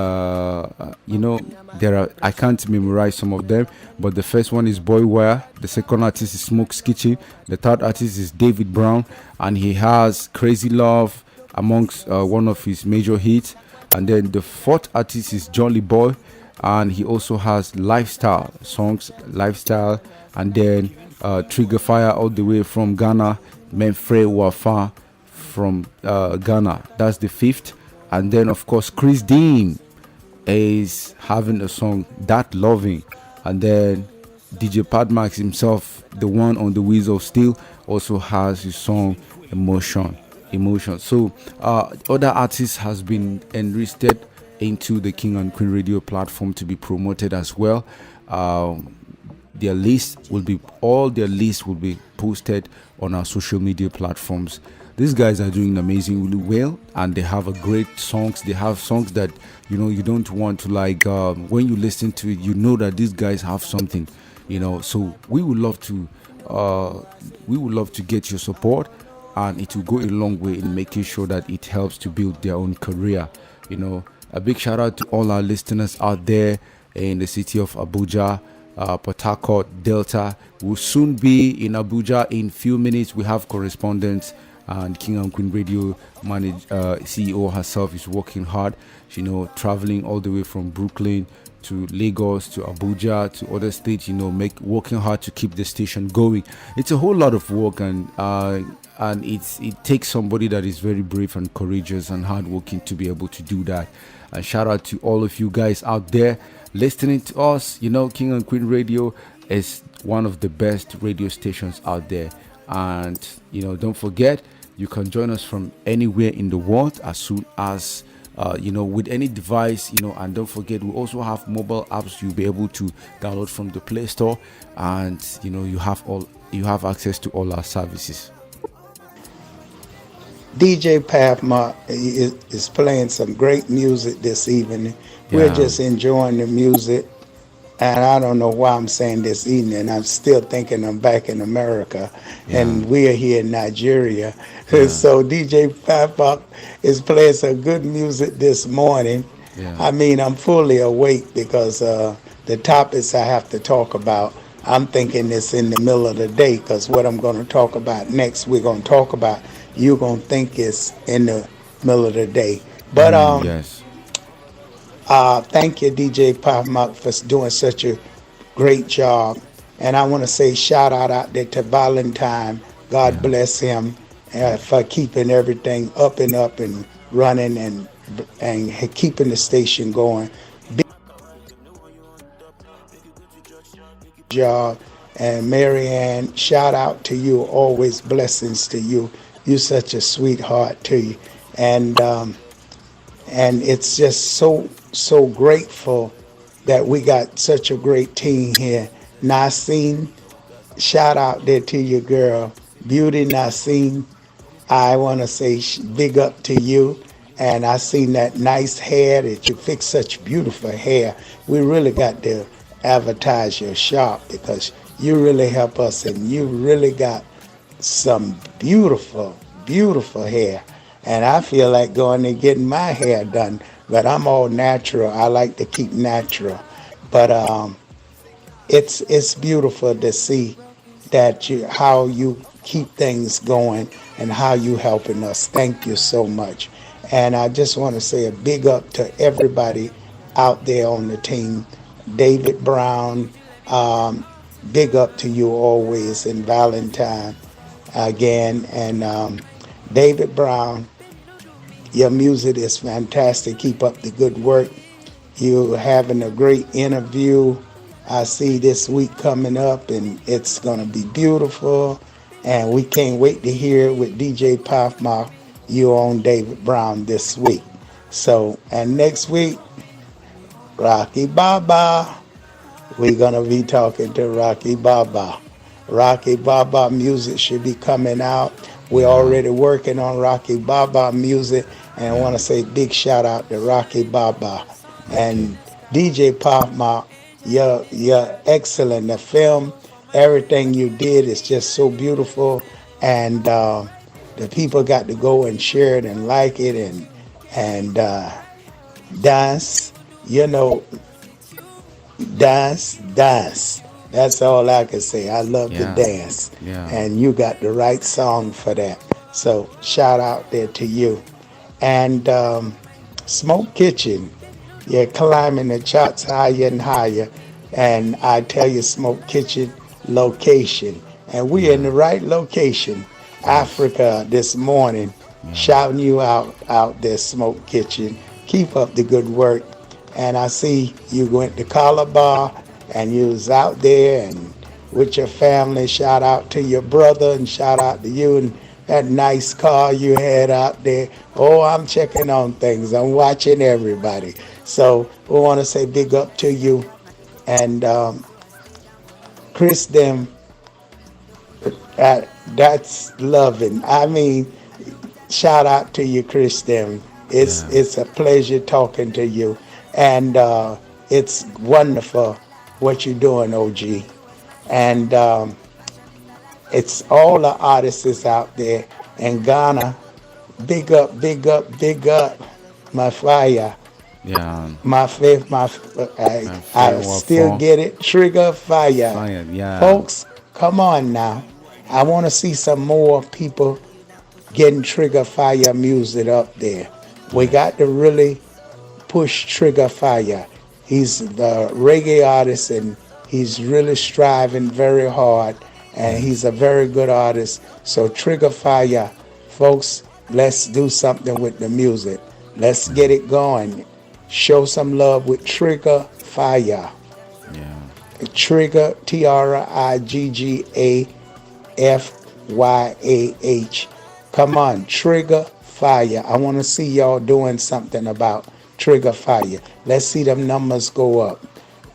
are, I can't memorize some of them, but the first one is Boy Wire, the second artist is Smoke's Kitchen, the third artist is David Brown, and he has Crazy Love, amongst one of his major hits. And then the fourth artist is Jolly Boy, and he also has lifestyle songs, lifestyle. And then Trigger Fire all the way from Ghana, Memfre Wafa from Ghana. That's the fifth. And then of course Chris Dean is having a song That Loving. And then DJ Padmax himself, the one on the Wheels of Steel, also has his song Emotion. So other artists has been enlisted into the King and Queen Radio platform to be promoted as well. Their list will be posted on our social media platforms. These guys are doing amazingly well, and they have a great songs. They have songs that you don't want to like. When you listen to it, you know that these guys have something. So we would love to get your support, and it will go a long way in making sure that it helps to build their own career. A big shout out to all our listeners out there in the city of Abuja, Port Harcourt, Delta. We'll soon be in Abuja in few minutes. We have correspondents, and King and Queen Radio CEO herself is working hard, traveling all the way from Brooklyn to Lagos to Abuja to other states, working hard to keep the station going. It's a whole lot of work, and it takes somebody that is very brave and courageous and hardworking to be able to do that. And shout out to all of you guys out there listening to us. King and Queen Radio is one of the best radio stations out there. And don't forget, you can join us from anywhere in the world as soon as with any device, and don't forget, we also have mobile apps you'll be able to download from the Play Store, and you have access to all our services. DJ Pathmark is playing some great music this evening. We're just enjoying the music. And I don't know why I'm saying this evening. I'm still thinking I'm back in America, and we're here in Nigeria. So DJ Pathmark is playing some good music this morning. I mean, I'm fully awake because the topics I have to talk about, I'm thinking it's in the middle of the day, because what I'm going to talk about next, you're going to think it's in the middle of the day. But thank you, DJ Pathmark, for doing such a great job. And I want to say shout out there to Valentine. God bless him for keeping everything up and running and keeping the station going. Big job. And Marianne, shout out to you. Always blessings to you. You're such a sweetheart to you. And it's just so grateful that we got such a great team here. Nassim, shout out there to your girl, Beauty Nassim. I want to say big up to you. And I seen that nice hair that you fix, such beautiful hair. We really got to advertise your shop, because you really help us, and you really got some beautiful hair. And I feel like going and getting my hair done, but I'm all natural. I like to keep natural. But it's beautiful to see that how you keep things going and how you helping us. Thank you so much. And I just want to say a big up to everybody out there on the team. David Brown, big up to you always, and Valentine again. And David Brown, your music is fantastic. Keep up the good work. You're having a great interview. I see this week coming up, and it's going to be beautiful. And we can't wait to hear it with DJ Pathmark. You on David Brown this week. So, and next week, Rocky Baba. We're going to be talking to Rocky Baba. Rocky Baba music should be coming out. We're already working on Rocky Baba music, and I want to say big shout out to Rocky Baba. And DJ Pathmark, you're excellent. The film, everything you did is just so beautiful, and the people got to go and share it and like it and dance. Dance. That's all I can say. I love to dance. And you got the right song for that. So shout out there to you. And Smoke Kitchen, you're climbing the charts higher and higher. And I tell you, Smoke Kitchen location. And we in the right location, Africa, this morning, shouting you out there, Smoke Kitchen. Keep up the good work. And I see you went to Calabar and you was out there and with your family. Shout out to your brother and shout out to you and that nice car you had out there. Oh, I'm checking on things. I'm watching everybody. So we want to say big up to you. And Chris, them, that's loving. I mean, shout out to you, Chris, them. It's a pleasure talking to you. And it's wonderful what you're doing, OG. And it's all the artists out there in Ghana. Big up, big up, big up. My fire. Yeah. My faith, I still get it. Trigger fire. Fire, yeah. Folks, come on now. I want to see some more people getting Trigger Fire music up there. We got to really push Trigger Fire. He's the reggae artist and he's really striving very hard and he's a very good artist. So Trigger Fire, folks, let's do something with the music. Let's get it going. Show some love with Trigger Fire. Yeah. Trigger, TRIGGAFYAH. Come on, Trigger Fire. I want to see y'all doing something about Trigger Fire. Let's see them numbers go up.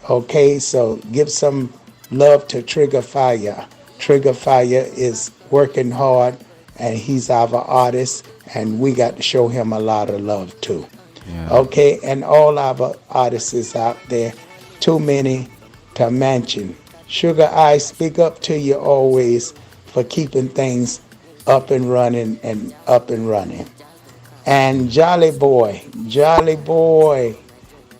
Okay, so give some love to Trigger Fire. Trigger Fire is working hard and he's our artist and we got to show him a lot of love too. Yeah. Okay, and all our artists out there, too many to mention. Sugar, I speak up to you always for keeping things up and running and up and running. And Jolly Boy,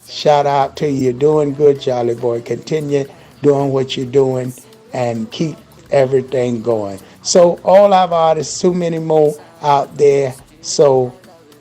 shout out to you. Doing good, Jolly Boy. Continue doing what you're doing and keep everything going. So all our artists, too many more out there. So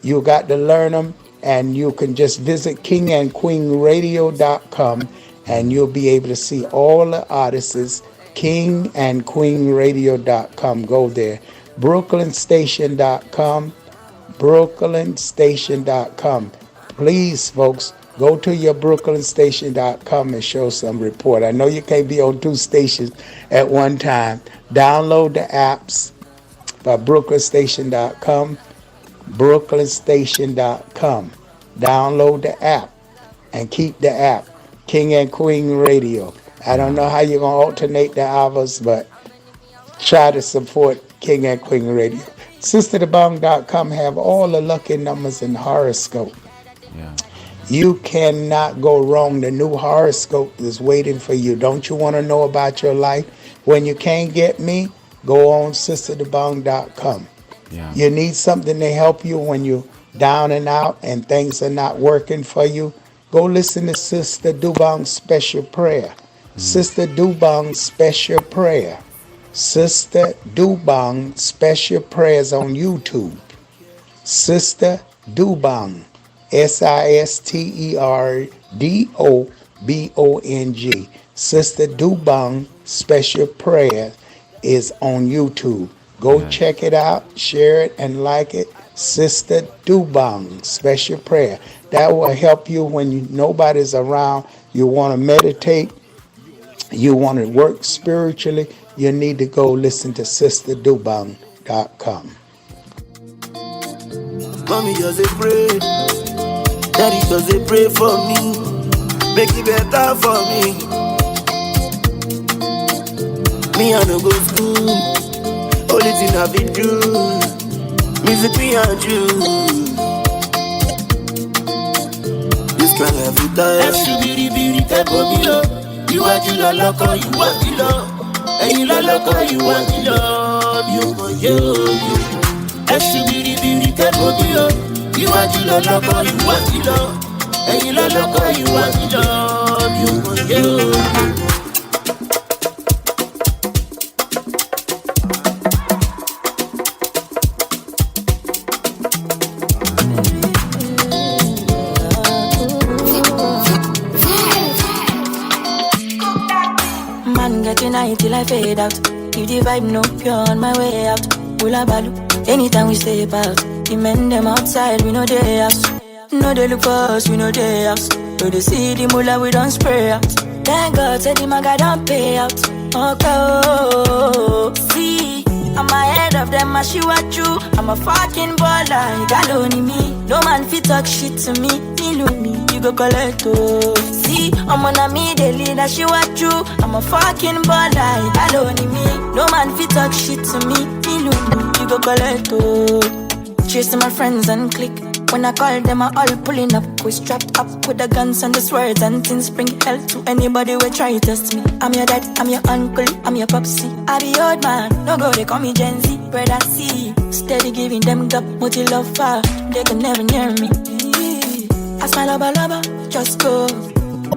you got to learn them. And you can just visit kingandqueenradio.com and you'll be able to see all the artists. Kingandqueenradio.com. Go there. BrooklynStation.com. Please, folks, go to your BrooklynStation.com and show some report. I know you can't be on two stations at one time. Download the apps by BrooklynStation.com. BrooklynStation.com. Download the app and keep the app. King and Queen Radio. I don't know how you're going to alternate the hours, but try to support King and Queen Radio. SisterDobong.com have all the lucky numbers in horoscope. Yeah. You cannot go wrong. The new horoscope is waiting for you. Don't you want to know about your life? When you can't get me, go on SisterDobong.com. Yeah. You need something to help you when you're down and out and things are not working for you. Go listen to Sister Dobong's special prayer. Sister Dobong's special prayer. Sister Dobong special prayers on YouTube. Sister Dobong. SisterDobong. Sister Dobong special prayer is on YouTube. Go check it out, share it, and like it. Sister Dobong, special prayer. That will help you when nobody's around. You want to meditate. You want to work spiritually. You need to go listen to SisterDobong.com. Mommy just a pray. Daddy just a pray for me. Make it better for me. Me I no go school. Only thing I been do, music me and you. This kind of life that's you beauty, for me, you want to love, you want to love. And you love, you want to love. You for you. That's you beauty, for me, you want to love, you want to love. And you love, you want to love. You for you. getting high till I fade out. If the vibe no pure on my way out. Hula balu, anytime we step out. The men them outside, we know they house. No they look for us, we know they house. So they see the mula, we don't spray out. Thank God, say the maga don't pay out. Okay, see, I'm ahead of them, I see what you. I'm a fucking baller, you got only me. No man fit talk shit to me, me, you go collect oh. See, I'm on a me, they lead, I see what you. I'm a fucking baller, you got only me. No man fit talk shit to me, you go collect oh. Chasing my friends and click. When I call them, I all pulling up. We strapped up with the guns and the swords and things. Bring hell to anybody who try to test me. I'm your dad, I'm your uncle, I'm your popsy. I be old man, no go, they call me Gen Z. Brother C, steady giving them gap, multi love far. They can never near me. I smile lover, just go.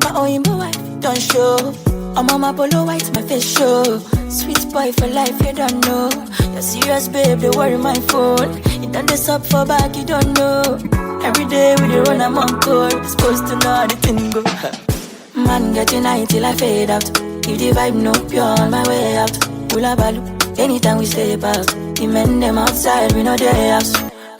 My own wife, don't show. I'm on my polo white, my face show. Sweet boy for life, you don't know. You're serious, babe, they worry my phone. You done this up for back, you don't know. Every day with the run, I'm on call. Supposed to know how the thing go. Man, getting high till I fade out. If the vibe no pure on my way out. Hula balu, anytime we step out. The men them outside, we know they house.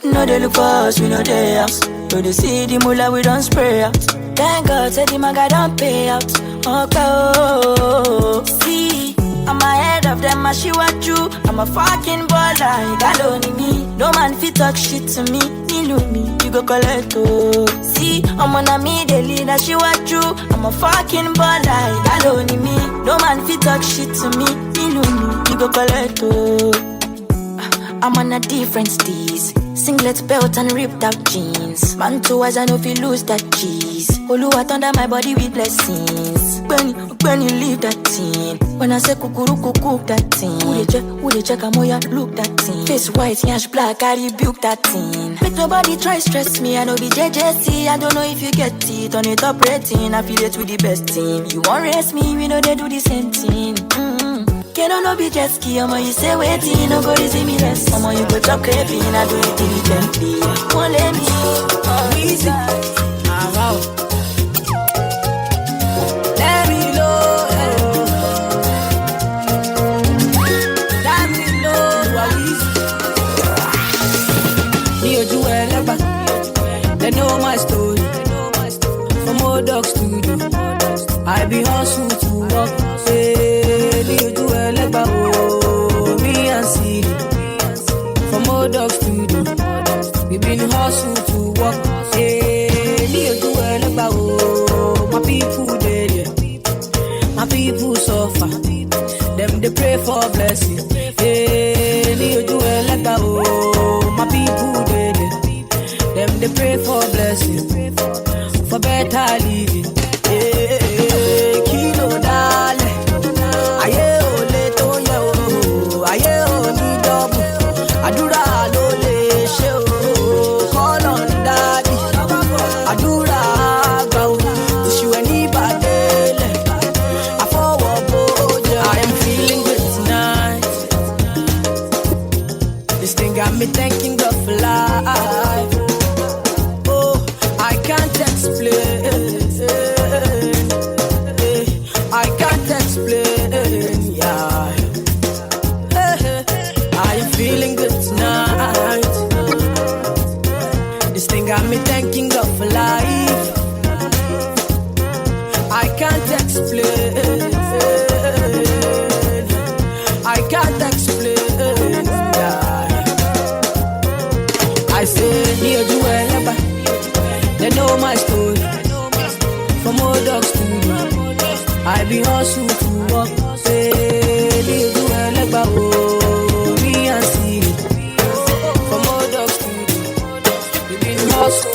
No they look for us, we know they house. So they see the mula, we don't spray out. Thank God, say the maga don't pay out. Okay, see, I'm ahead of them, I see what you. I'm a fucking baller, you got only me. No man fit talk shit to me, you go collect oh. See, I'm on a me, they lead, I see what you. I'm a fucking baller, you got only me. No man fit talk shit to me, you go collect oh. I'm on a different steez. Singlet belt and ripped out jeans. Man too as I know if you lose that cheese. Oluwa under my body with blessings. When you leave that thing. When I say kukuru cook that thing. Who they check amoya look that thing. Face white, yash black, I rebuke that thing. Make nobody try stress me, I know be JJC. I don't know if you get it, on it up rating. Affiliate with the best team. You won't race me, we know they do the same thing. Can no be jet ski, you say waiting, no go easy me less. You go chop crepey, I do it diligently. Won't let me easy. Wow. Let me know. Let me know. Neo Jewel, they know my story. From old dog studio, I be hustle to walk. Me and Siri from old dog studio. We been hustle to walk. Hey, my people there, my people suffer. Them they pray for blessing. Hey, my people there, them they pray for blessing, for better living. Hey, kilo dale. Aye ole to ye o, aye oni double. Adura lo le she o, call on daddy. Adura ga o, tishu eni badele. I forward boja. I am feeling good tonight. This thing got me thanking God for life. Oh, I can't explain. I can't explain, yeah. I am feeling good tonight. This thing got me thanking God for life. I can't explain. I can't explain, yeah. I say, near Jewel, they know my story. From old dog studio, I be hustle to walk. Say, do me and see. From old dog studio, we been hustle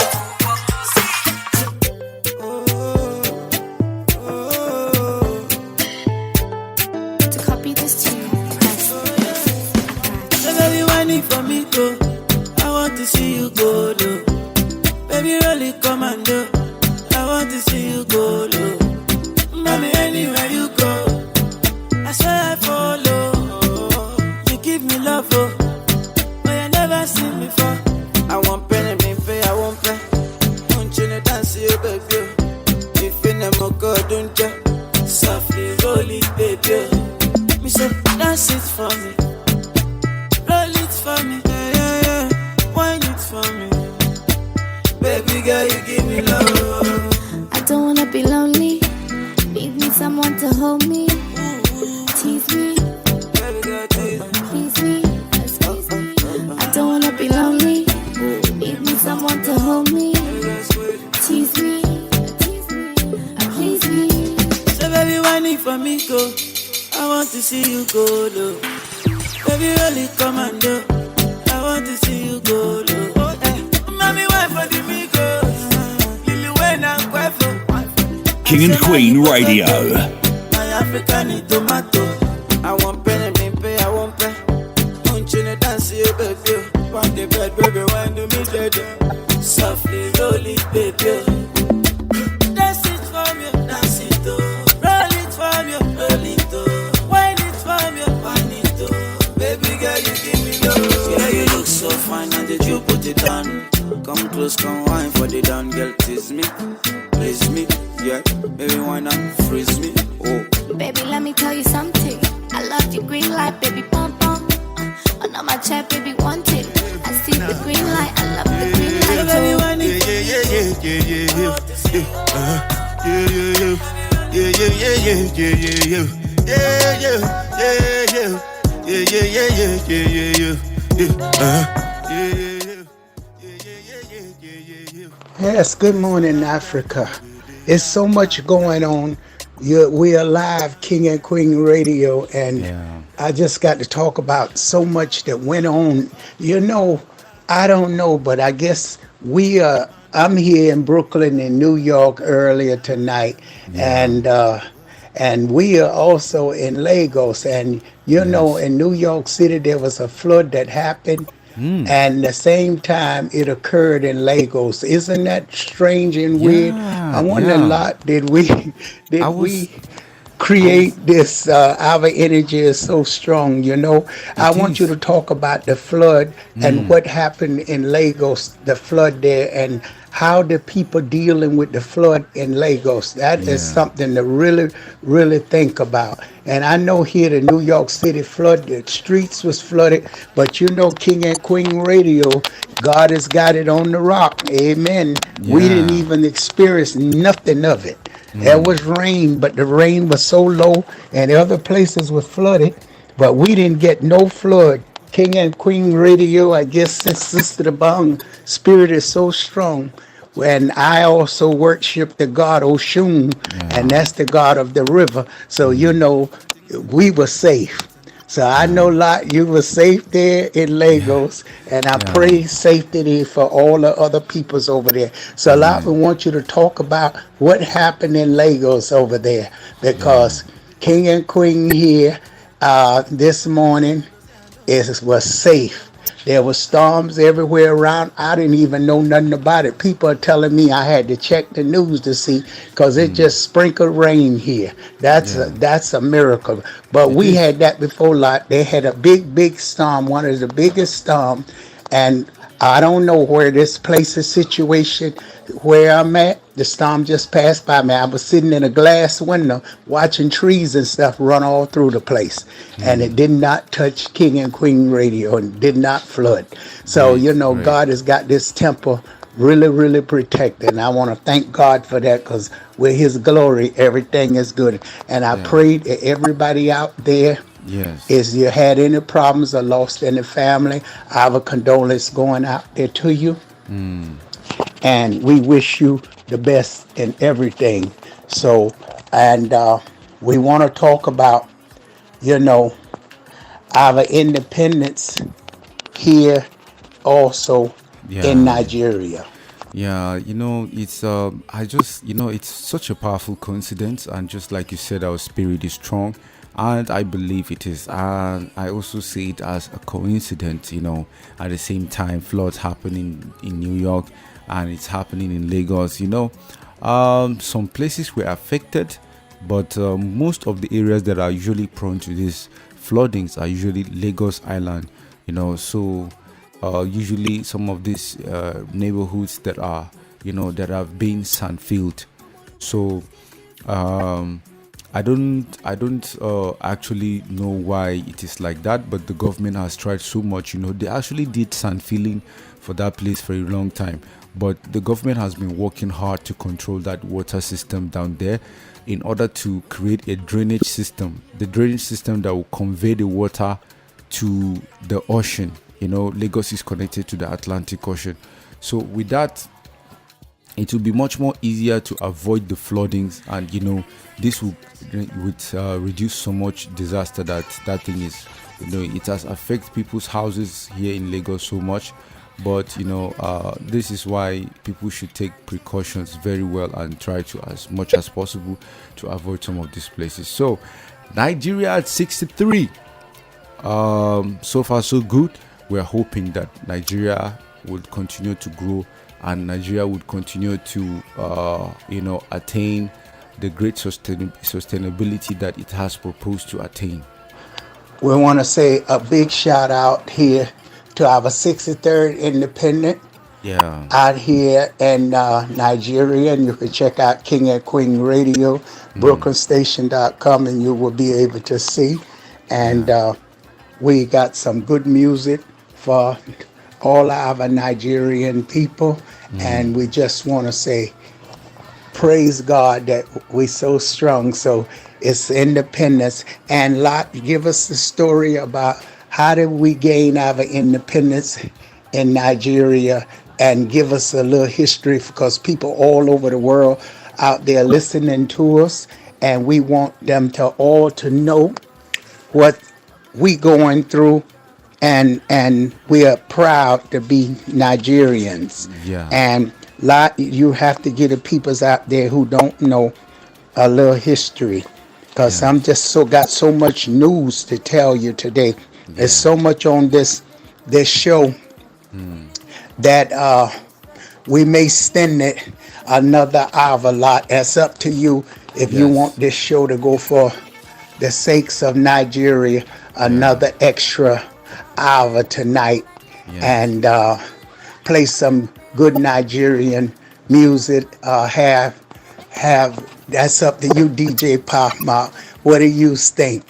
To copy this tune, press. So baby, whining for me, go. I want to see you go low. Baby, really commando. I want to see you go low. Mommy, anywhere you go, I swear I follow. You give me love, oh, but you never seen before. I want pen and pay, I want pen. Don't you dance, you baby? If you never go, don't you? Softly roll it, baby. Dance it for me, roll it for me, yeah, yeah, yeah. Wine it for me, baby girl, you give me love. I don't wanna be lonely. Need me someone to hold me, tease me, Baby girl, tease me. please me, squeeze me. I don't wanna be lonely. Need me someone to hold me, tease me, please me. So baby, wine it for me, go. I want to see you go low. Baby, really commando. I want to see you go low. Oh, eh. Mommy, wine for the Migos. Lily Wayne and Quavo. King and Queen Radio. My African tomato. I want pen and pay, I want pen. Munching it dance, you baby. On the bed, baby, wine to me, dead. Softly roll it, baby. Dance it for me, dance it, oh. Roll it for me, roll it, oh. Wine it for me, wine it, oh. Baby girl, you give me love. Yeah, you look so fine, and did you put it on? Come close, come wine for the down, girl, tease me, please me, yeah. Baby, why not freeze me, oh. Baby, let me tell you something. I love your green light, baby, pump pump. On my chair, baby, want it. I see the green light, I love the green light. Baby, Too. wine it. Yes, good morning, Africa. It's so much going on. We are live, King and Queen Radio, and I just got to talk about so much that went on. You know, I don't know, but I guess I'm here in Brooklyn in New York earlier tonight, and we are also in Lagos. And you know, in New York City, there was a flood that happened. And the same time it occurred in Lagos. Isn't that strange and weird? I wonder a lot, did we create this? Our energy is so strong, you know. I want you to talk about the flood and what happened in Lagos, the flood there, and how the people dealing with the flood in Lagos. That is something to really, really think about. And I know here the New York City flood, the streets was flooded, but you know, King and Queen Radio, God has got it on the rock. Amen. We didn't even experience nothing of it. There was rain, but the rain was so low and other places were flooded, but we didn't get no flood. King and Queen Radio, I guess since Sister Dobong spirit is so strong. And I also worship the god Oshun, and that's the god of the river. So, you know, we were safe. So I know lot you were safe there in Lagos, and I pray safety for all the other peoples over there. So a lot we want you to talk about what happened in Lagos over there, because King and Queen here this morning was safe. There were storms everywhere around. I didn't even know nothing about it. People are telling me I had to check the news to see, because it just sprinkled rain here. That's a miracle. But we had that before. Lot. They had a big storm, one of the biggest storms, and I don't know where this place is situated, where I'm at. The storm just passed by me. I was sitting in a glass window watching trees and stuff run all through the place. And it did not touch King and Queen Radio and did not flood. So, you know, God has got this temple really, really protected. And I want to thank God for that, because with his glory, everything is good. And I pray that everybody out there, is you had any problems or lost any family, our condolence going out there to you. And we wish you the best in everything. So, and we want to talk about, you know, our independence here also in Nigeria. Yeah, you know, it's it's such a powerful coincidence, and just like you said, our spirit is strong, and I believe it is. And I also see it as a coincidence, you know, at the same time, floods happening in New York, and it's happening in Lagos. You know, some places were affected, but most of the areas that are usually prone to these floodings are usually Lagos Island, you know. So usually some of these neighborhoods that are, you know, that have been sand filled. So I don't actually know why it is like that, but the government has tried so much. They actually did sand filling for that place for a long time, but the government has been working hard to control that water system down there in order to create a drainage system, the drainage system that will convey the water to the ocean. Lagos is connected to the Atlantic Ocean, so with that, it will be much more easier to avoid the floodings, and this would reduce so much disaster that thing is. It has affected people's houses here in Lagos so much, but this is why people should take precautions very well and try to, as much as possible, to avoid some of these places. So Nigeria at 63, so far so good. We're hoping that Nigeria would continue to grow, and Nigeria would continue to attain the great sustainability that it has proposed to attain. We want to say a big shout out here to our 63rd Independent out here in Nigeria, and you can check out King and Queen Radio, BrooklynStation.com, and you will be able to see. And we got some good music for all our Nigerian people, and we just want to say praise God that we're so strong. So it's independence. And Lot, give us the story about how did we gain our independence in Nigeria, and give us a little history, because people all over the world out there listening to us, and we want them to all to know what we going through, and we are proud to be Nigerians. And Lot, you have to get the peoples out there who don't know a little history, because I'm just got so much news to tell you today. There's so much on this show that we may spend it another hour. Lot, that's up to you. If you want this show to go for the sakes of Nigeria, another extra hour tonight, and play some good Nigerian music. Have that's up to you, DJ Pop Mark. What do you think?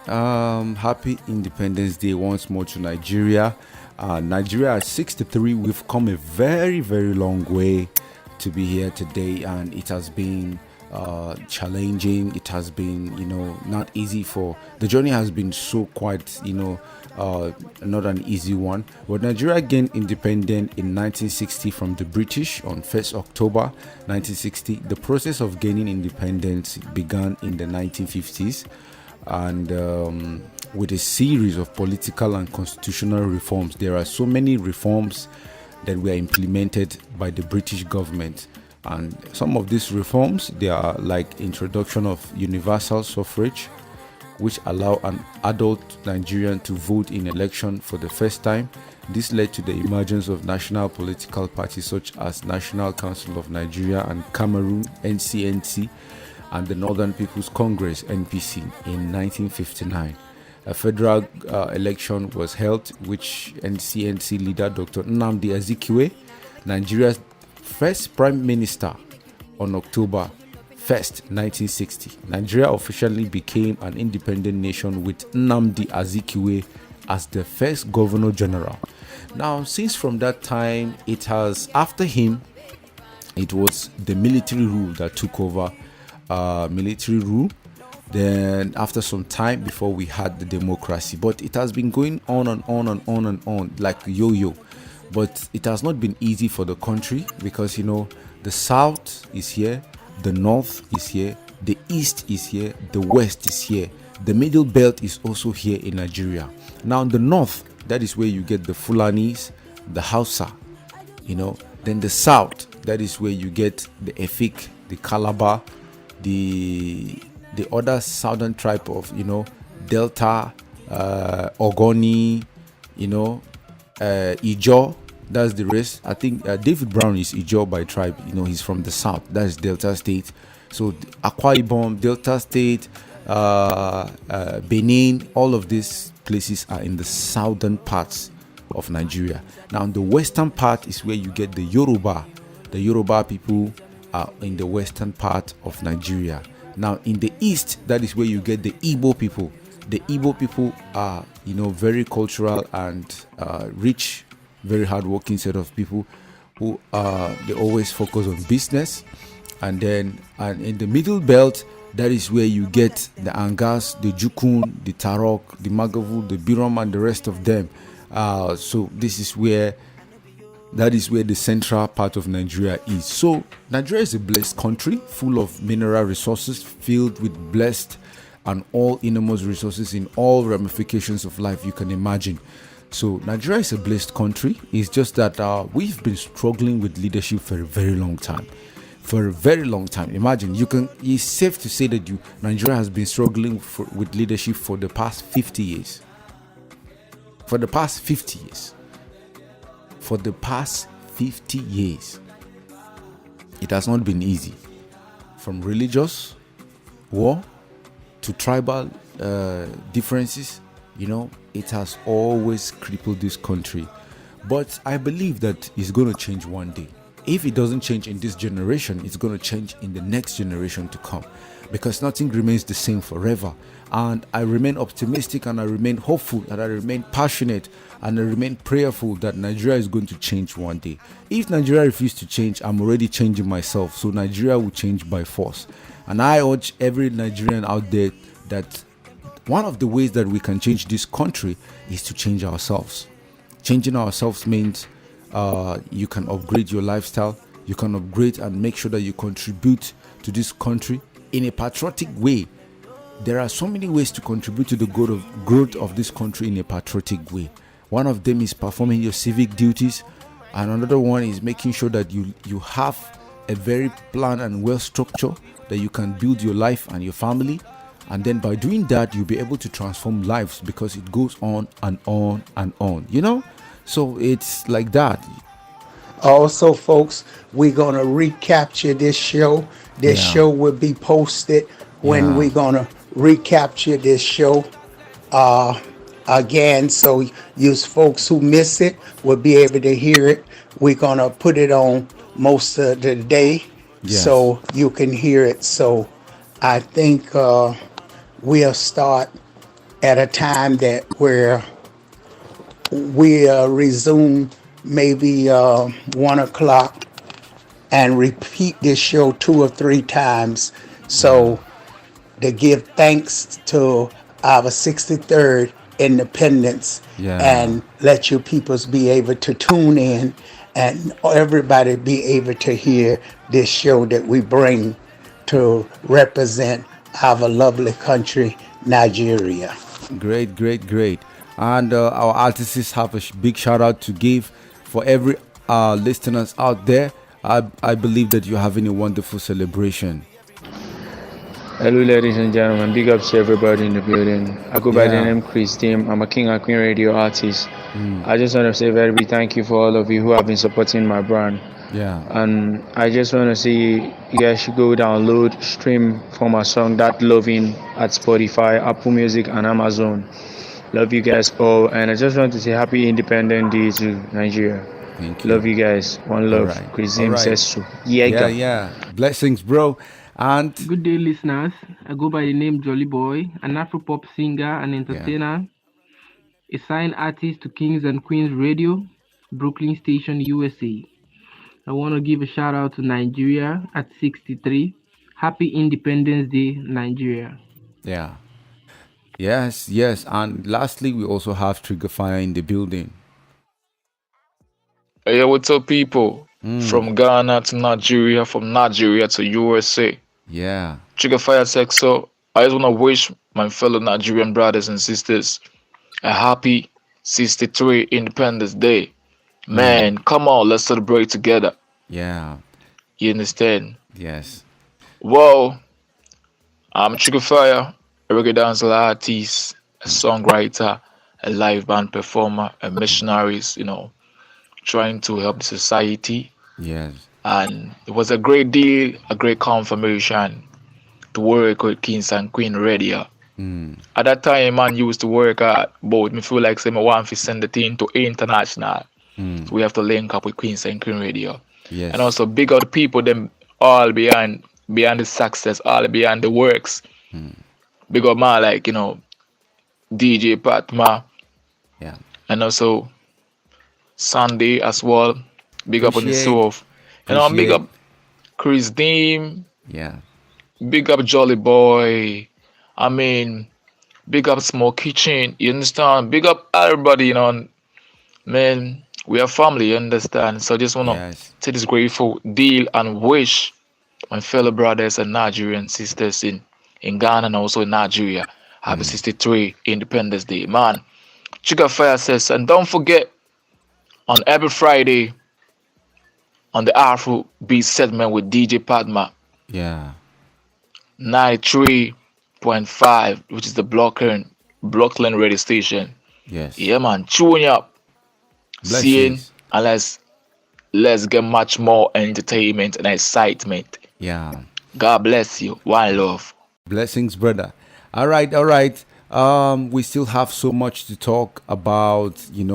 Happy Independence Day once more to Nigeria. Nigeria at 63, we've come a very, very long way to be here today, and it has been challenging. It has been, not easy. The journey has been so quite, not an easy one. But Nigeria gained independence in 1960 from the British on 1st October 1960. The process of gaining independence began in the 1950s, and with a series of political and constitutional reforms. There are so many reforms that were implemented by the British government, and some of these reforms, they are like introduction of universal suffrage, which allow an adult Nigerian to vote in election for the first time. This led to the emergence of national political parties such as National Council of Nigeria and Cameroon (NCNC) and the Northern People's Congress (NPC) in 1959. A federal election was held, which NCNC leader Dr. Nnamdi Azikiwe, Nigeria's first prime minister, on October 1st, 1960. Nigeria officially became an independent nation with Nnamdi Azikiwe as the first governor general. Now, since from that time, after him, it was the military rule that took over. Then after some time, before we had the democracy, but it has been going on and on and on and on like yo-yo. But it has not been easy for the country, because the south is here, the north is here, the east is here, the west is here, the middle belt is also here in Nigeria. Now in the north, that is where you get the Fulanis, the Hausa, then the south, that is where you get the Efik, the Calabar, the other southern tribe of Delta, Ogoni, Ijaw. That's the rest. I think David Brown is Ijaw by tribe. He's from the south. That is Delta State. So Akwa Ibom, Delta State, Benin, all of these places are in the southern parts of Nigeria. Now, the western part is where you get the Yoruba. The Yoruba people in the western part of Nigeria. Now, in the east, that is where you get the Igbo people. The Igbo people are, very cultural and rich, very hardworking set of people who they always focus on business. And then, and in the middle belt, that is where you get the Angas, the Jukun, the Tarok, the Magavu, the Birom, and the rest of them. So that is where the central part of Nigeria is. So Nigeria is a blessed country full of mineral resources, filled with blessed and all enormous resources in all ramifications of life you can imagine. So Nigeria is a blessed country. It's just that we've been struggling with leadership for a very long time. For a very long time. Imagine, it's safe to say that Nigeria has been struggling with leadership for the past 50 years. For the past 50 years. For the past 50 years. It has not been easy. From religious war to tribal differences, it has always crippled this country. But I believe that it's going to change one day. If it doesn't change in this generation, it's going to change in the next generation to come, because nothing remains the same forever. And I remain optimistic, and I remain hopeful, and I remain passionate, and I remain prayerful that Nigeria is going to change one day. If Nigeria refuses to change, I'm already changing myself, so Nigeria will change by force. And I urge every Nigerian out there that one of the ways that we can change this country is to change ourselves. Changing ourselves means you can upgrade your lifestyle, you can upgrade and make sure that you contribute to this country in a patriotic way. There are so many ways to contribute to the growth of this country in a patriotic way. One of them is performing your civic duties, and another one is making sure that you have a very planned and well structured that you can build your life and your family. And then by doing that, you'll be able to transform lives, because it goes on and on and on, So it's like that. Also, folks, we're going to recapture this show. This show will be posted when we're going to recapture this show again. So you folks who miss it will be able to hear it. We're going to put it on most of the day so you can hear it. So I think we'll start at a time where we resume maybe 1 o'clock and repeat this show 2 or 3 times. So to give thanks to our 63rd Independence and let you peoples be able to tune in and everybody be able to hear this show that we bring to represent our lovely country, Nigeria. Great, great, great. And our artists have a big shout out to give for every listeners out there. I believe that you're having a wonderful celebration. Hello, ladies and gentlemen. Big ups to everybody in the building. I go by the name Chris Tim. I'm a King and Queen radio artist. I just want to say a very big thank you for all of you who have been supporting my brand. And I just want to say you guys should go download, stream for my song That Loving at Spotify, Apple Music, and Amazon. Love you guys all, and I just want to say Happy Independence Day to Nigeria. Thank you. Love you guys. One love. Chris Tim says so. Yeah. Blessings, bro. And good day, listeners. I go by the name Jolly Boy, an Afropop singer and entertainer, a signed artist to Kings and Queens Radio, Brooklyn Station, USA. I want to give a shout out to Nigeria at 63. Happy Independence Day, Nigeria. Yes. And lastly, we also have Trigger Fire in the building. Hey, what's up, people? From Ghana to Nigeria, from Nigeria to USA. Trigger Fire Sexo. I just want to wish my fellow Nigerian brothers and sisters a happy 63 Independence Day. Man, come on, let's celebrate together. You understand? Yes. Well, I'm Trigger Fire, a reggae dancer artist, a songwriter, a live band performer, a missionaries, trying to help the society. And it was a great deal, a great confirmation to work with Kings and Queen Radio. At that time, man used to work at both. Me feel like I want to send the team to international. So we have to link up with Queens and Queen Radio. And also big up the people them all behind the success, all behind the works. Big up man like DJ Patma Yeah. and also Sunday as well. Big up on Appreciate. yourself. Big Appreciate. up Chris Deem. Yeah. Big up Jolly Boy. I mean, big up Small Kitchen. You understand? Big up everybody. Man, we are family. You understand? So I just wanna Yes. take this grateful deal and wish my fellow brothers and Nigerian sisters in Ghana and also in Nigeria happy 63 Independence Day, man. Chica Fire says, and don't forget on every Friday on the Afro Beat segment with DJ Padma. Yeah. 93.5, which is the Blockland radio station. Yes. Yeah, man, chewing up, seeing, Blessings. and let's get much more entertainment and excitement. Yeah. God bless you. One love. Blessings, brother. All right, all right. We still have so much to talk about, in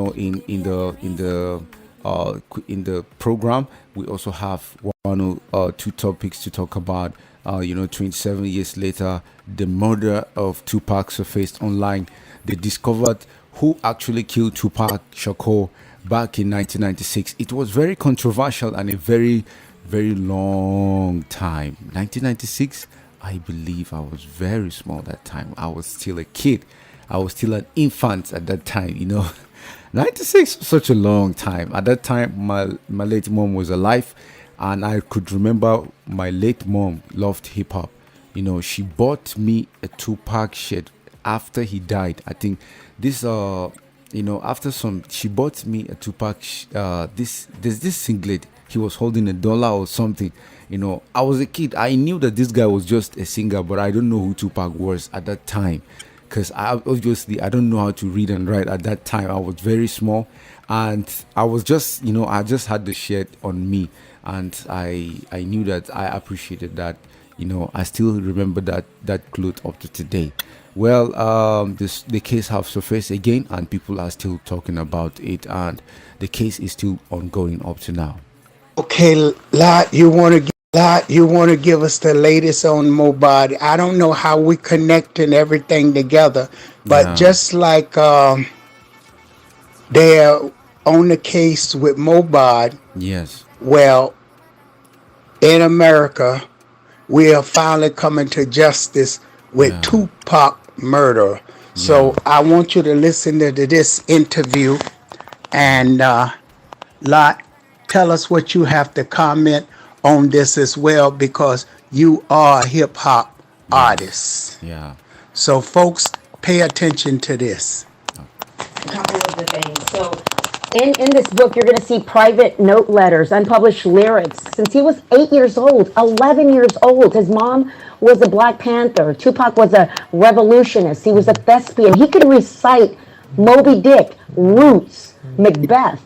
the program. We also have one or two topics to talk about. 27 years later, the murder of Tupac surfaced online. They discovered who actually killed Tupac Shakur back in 1996. It was very controversial and a very, very long time. 1996. I believe I was very small that time. I was still a kid. I was still an infant at that time. 96 was such a long time. At that time, my late mom was alive, and I could remember my late mom loved hip hop. She bought me a Tupac shirt after he died. I think this, after some, she bought me a Tupac, there's this singlet. He was holding $1 or something. I was a kid. I knew that this guy was just a singer, but I don't know who Tupac was at that time, because I don't know how to read and write at that time. I was very small, and I was just, I just had the shirt on me, and I knew that I appreciated that. I still remember that cloth up to today. Well, the case have surfaced again, and people are still talking about it, and the case is still ongoing up to now. Okay, Lot, you want to give us the latest on Mobad? I don't know how we connecting everything together, but Yeah. just like they're on the case with Mobad, Yes. well, in America, we are finally coming to justice with Yeah. Tupac murder. So I want you to listen to this interview, and Lot, tell us what you have to comment on this as well, because you are a hip hop artist. Yeah. So folks, pay attention to this. A couple of the things. So, in this book, you're going to see private note letters, unpublished lyrics. Since he was 8 years old, 11 years old, his mom was a Black Panther. Tupac was a revolutionist. He was a thespian. He could recite Moby Dick, Roots, Macbeth.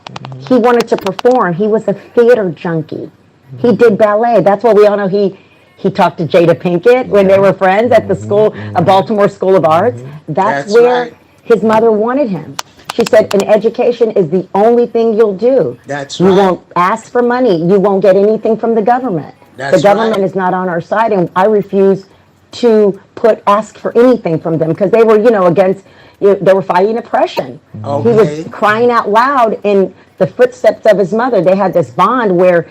He wanted to perform. He was a theater junkie. He did ballet. That's why we all know he talked to Jada Pinkett when they were friends at the school, a Baltimore School of Arts. That's where right. his mother wanted him. She said, an education is the only thing you'll do. That's You right. won't ask for money. You won't get anything from the government. That's The government right. is not on our side, and I refuse to ask for anything from them, because they were, against, they were fighting oppression. He Okay. was crying out loud in the footsteps of his mother. They had this bond where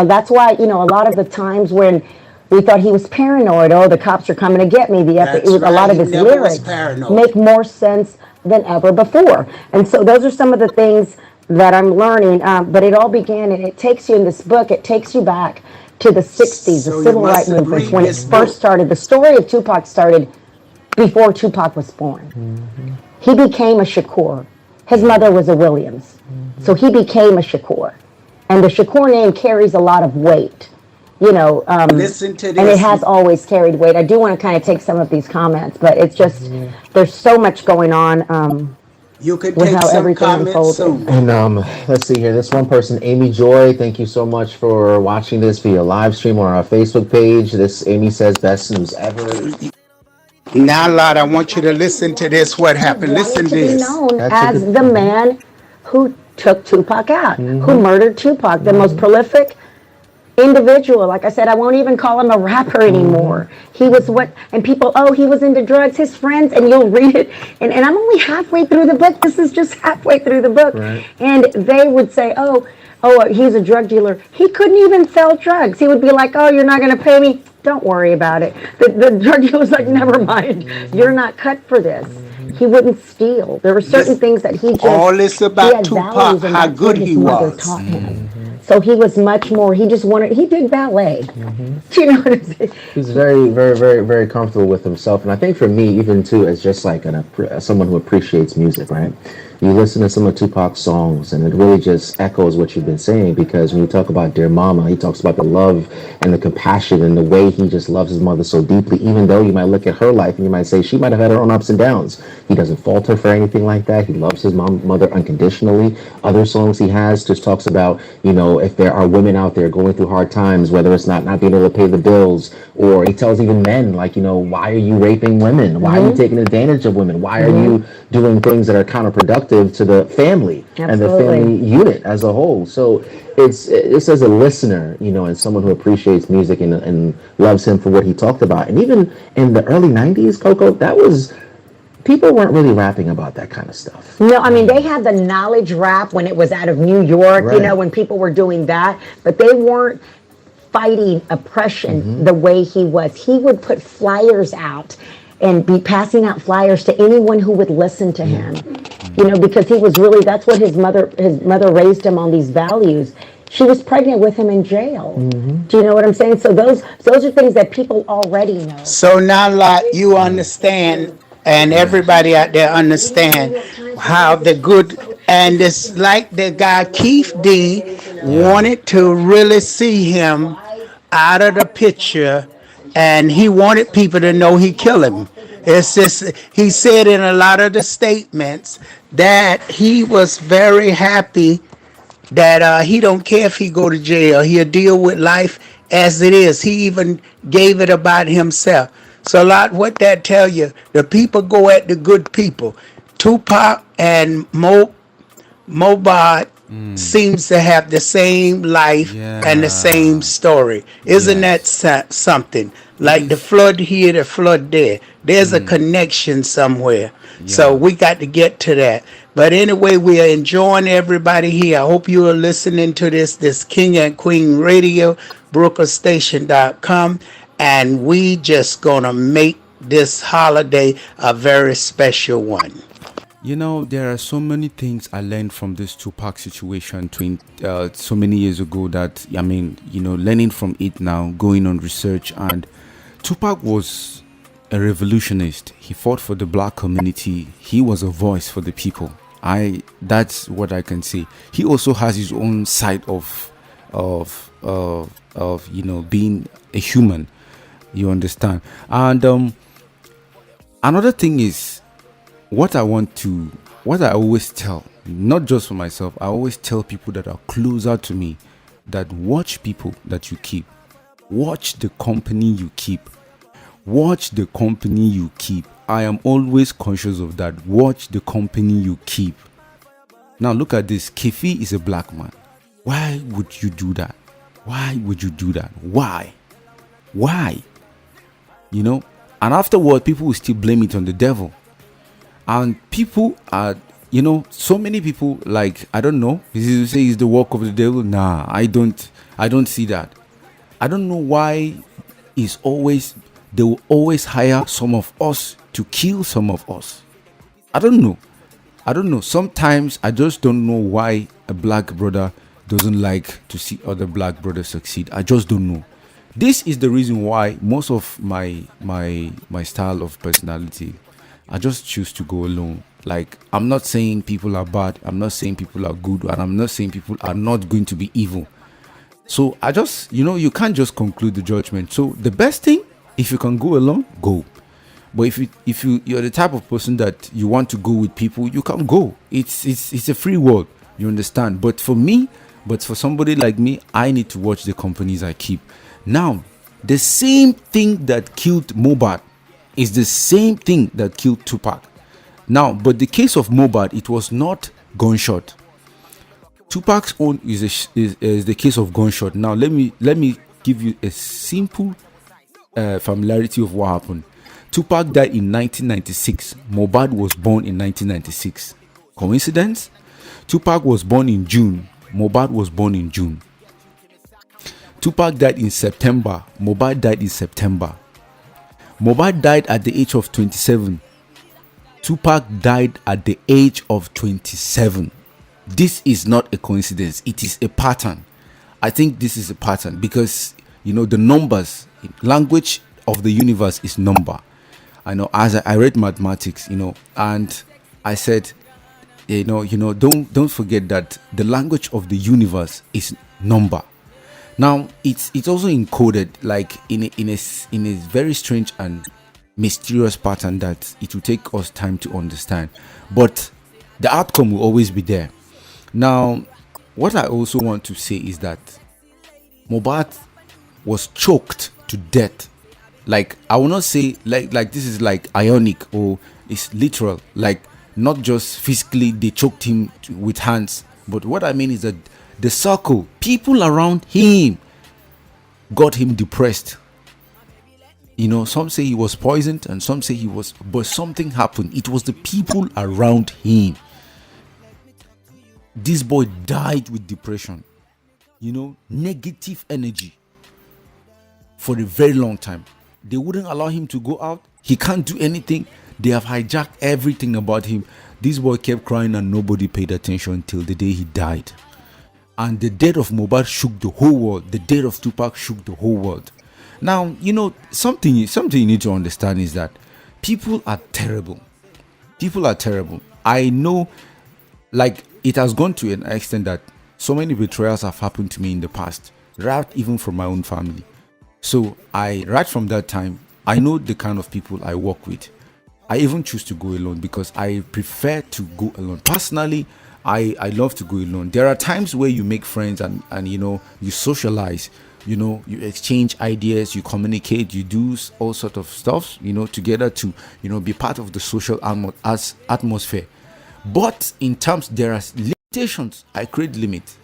that's why, a lot of the times when we thought he was paranoid, oh, the cops are coming to get me, it That's was a lot right. of He his never was lyrics paranoid. make more sense than ever before. And so those are some of the things that I'm learning, but it all began, and it takes you in this book, it takes you back to the 60s, So the you civil must rights have movement, read when it this first book. started. The story of Tupac started before Tupac was born. He became a Shakur. His mother was a Williams. So he became a Shakur. And the Shakur name carries a lot of weight, Listen to and it this. has always carried weight. I do want to kind of take some of these comments, but it's just, there's so much going on You can with take how some everything comments unfolded. soon. And let's see here. This one person, Amy Joy, thank you so much for watching this via live stream or our Facebook page. This Amy says best news ever. Now, Lot, I want you to listen to this. What He happened? wanted Listen to to be this. known That's a as good- the man who took Tupac out, who murdered Tupac, the most prolific individual. Like I said, I won't even call him a rapper anymore. He was what, and people, oh, he was into drugs, his friends, and you'll read it. And I'm only halfway through the book. This is just halfway through the book. Right. And they would say, oh, he's a drug dealer. He couldn't even sell drugs. He would be like, oh, you're not going to pay me. Don't worry about it. The drug dealer was like, never mind. You're not cut for this. He wouldn't steal. There were certain things that he just, all this he about had Tupac, values, and how that's good what his he mother was. taught him. So he was much more, he did ballet. Do you know what I'm saying? He's very, very, very, very comfortable with himself, and I think for me, even too, as just like someone who appreciates music, right? You listen to some of Tupac's songs, and it really just echoes what you've been saying. Because when you talk about Dear Mama, he talks about the love and the compassion and the way he just loves his mother so deeply. Even though you might look at her life and you might say she might have had her own ups and downs, he doesn't fault her for anything like that. He loves his mother unconditionally. Other songs he has just talks about, if there are women out there going through hard times, whether it's not being able to pay the bills, or he tells even men, like, why are you raping women? Why are you taking advantage of women? Why are you doing things that are counterproductive to the family and the family unit as a whole? So it's as a listener, and someone who appreciates music and loves him for what he talked about. And even in the early 90s, Coco, people weren't really rapping about that kind of stuff. No, I mean, they had the knowledge rap when it was out of New York, when people were doing that, but they weren't fighting oppression the way he was. He would put flyers out and be passing out flyers to anyone who would listen to him, because he was really, that's what his mother raised him on, these values. She was pregnant with him in jail. Do you know what I'm saying? So those are things that people already know. So now, like, you understand, and everybody out there understand how the good, and it's like the guy Keith D wanted to really see him out of the picture, and he wanted people to know he killed him. It's just, he said in a lot of the statements that he was very happy that he don't care if he go to jail. He'll deal with life as it is. He even gave it about himself. So a lot what that tell you, the people go at the good people. Tupac and Mobad seems to have the same life and the same story. Isn't that something? Like the flood here, the flood there. There's a connection somewhere. So we got to get to that. But anyway, we are enjoying everybody here. I hope you are listening to this King and Queen Radio, BrookerStation.com. And we just gonna make this holiday a very special one. There are so many things I learned from this Tupac situation so many years ago that, learning from it now, going on research. And Tupac was a revolutionist. He fought for the black community. He was a voice for the people. That's what I can say. He also has his own side of being a human. You understand? And another thing is, what I always tell, not just for myself, I always tell people that are closer to me, that watch people that you keep. Watch the company you keep. Watch the company you keep. I am always conscious of that. Watch the company you keep. Now look at this. Kefi is a black man. Why would you do that? Why would you do that? Why? And afterward, people will still blame it on the devil. And people are, so many people, like, I don't know, you say it's the work of the devil. Nah, I don't see that. I don't know why they will always hire some of us to kill some of us. I don't know. Sometimes I just don't know why a black brother doesn't like to see other black brothers succeed. I just don't know. This is the reason why most of my style of personality, I just choose to go alone. Like, I'm not saying people are bad. I'm not saying people are good. And I'm not saying people are not going to be evil. So I just, you can't just conclude the judgment. So the best thing, if you can go alone, go. But if you're the type of person that you want to go with people, you can go. It's a free world. You understand? But for somebody like me, I need to watch the companies I keep. Now, the same thing that killed Mobad is the same thing that killed Tupac. Now, but the case of Mobad, it was not gunshot. Tupac's own is the case of gunshot. Now let me give you a simple familiarity of what happened. Tupac died in 1996. Mobad was born in 1996. Coincidence? Tupac was born in June. Mobad was born in June. Tupac died in September. Mobad died in September. Mobad died at the age of 27. Tupac died at the age of 27. This is not a coincidence. It is a pattern. I think this is a pattern because, the numbers, language of the universe is number. I know as I read mathematics, and I said, don't forget that the language of the universe is number. Now it's also encoded like in a very strange and mysterious pattern that it will take us time to understand, but the outcome will always be there. Now, what I also want to say is that Mobad was choked to death. Like, I will not say like this is like ionic or it's literal, like not just physically they choked him with hands, but what I mean is that the circle, people around him got him depressed. Some say he was poisoned and some say he was, but something happened. It was the people around him. This boy died with depression, negative energy for a very long time. They wouldn't allow him to go out. He can't do anything. They have hijacked everything about him. This boy kept crying and nobody paid attention till the day he died. And the death of Mobad shook the whole world. The death of Tupac shook the whole world. Now, something you need to understand is that people are terrible. People are terrible. I know, like, it has gone to an extent that so many betrayals have happened to me in the past, right, even from my own family. So right from that time, I know the kind of people I work with. I even choose to go alone because I prefer to go alone. Personally, I love to go alone. There are times where you make friends and you socialize, you exchange ideas, you communicate, you do all sort of stuff, together to, be part of the social atmosphere. But in terms, there are limitations. I create limits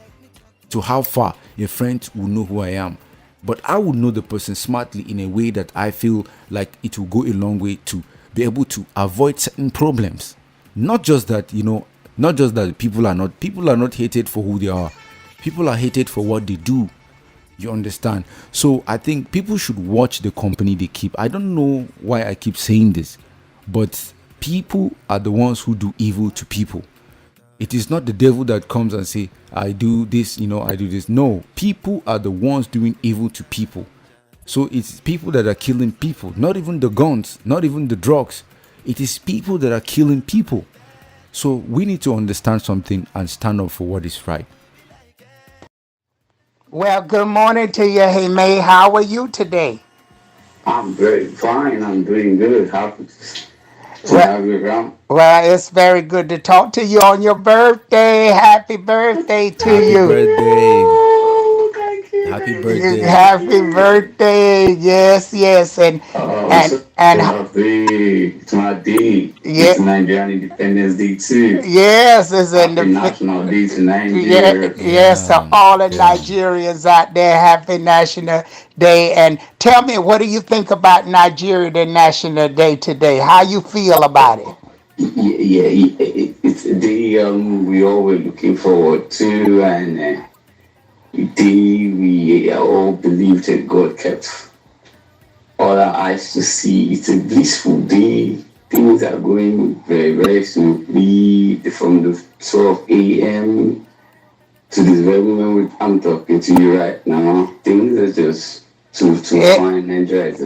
to how far a friend will know who I am. But I would know the person smartly in a way that I feel like it will go a long way to be able to avoid certain problems. Not just that, people are not hated for who they are. People are hated for what they do. You understand? So I think people should watch the company they keep. I don't know why I keep saying this, but people are the ones who do evil to people. It is not the devil that comes and say, I do this, I do this. No, people are the ones doing evil to people. So it's people that are killing people, not even the guns, not even the drugs. It is people that are killing people. So we need to understand something and stand up for what is right. Well, good morning to you. Hey, May, how are you today? I'm very fine. I'm doing good. Happy to have you around. Well, it's very good to talk to you on your birthday. Happy birthday to Happy you. birthday. Thank you. Happy birthday. Happy birthday. Yes, yes. And so happy. It's my day. It's Nigerian Independence Day too. Yes, it's happy National Day to Nigeria. Yes, to all the Nigerians out there, happy National Day. And tell me, what do you think about Nigeria, the National Day today? How you feel about it? It's a day we all were looking forward to, and a day we all believed that God kept all our eyes to see. It's a blissful day. Things are going very, very smoothly from the 12 a.m. to this very moment I'm talking to you right now. Things are just too fine and enjoy it.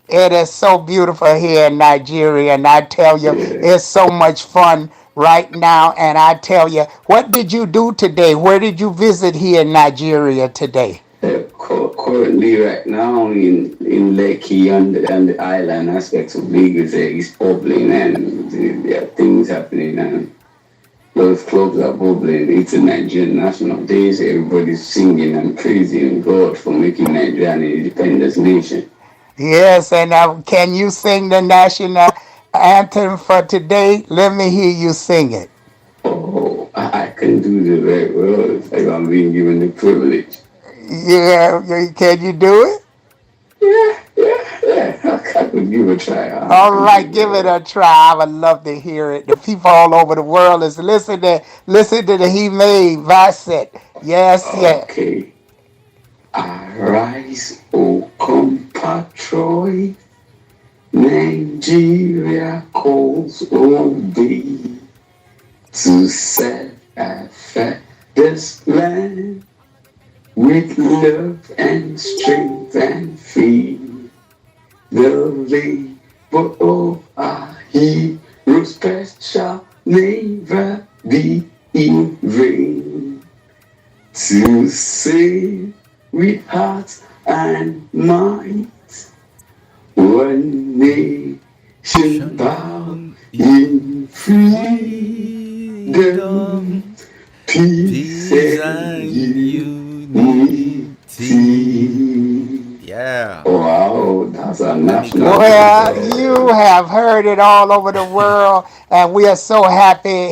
It is so beautiful here in Nigeria, and I tell you, it's so much fun right now. And I tell you, what did you do today? Where did you visit here in Nigeria today? Currently, right now in Lekki and the island aspects of Lagos, it's bubbling and there are things happening and those clubs are bubbling. It's a Nigerian National Day, so everybody's singing and praising God for making Nigeria an independent nation. Yes, and can you sing the national anthem for today? Let me hear you sing it. Oh, I can do this very well if I'm being given the privilege. Yeah, can you do it? Yeah, I could give it a try. All right, give it a try. I would love to hear it. The people all over the world is listen to the He Made Vicet. Yes, yes. Okay. Arise, O compatriot, Nigeria calls on thee to set afire this land with love and strength and free. The labor of our heroes past shall never be in vain. To save with heart and mind, one nation bound in freedom, peace and unity. Yeah. Wow, that's a national Well, anthem. you have heard it all over the world, and we are so happy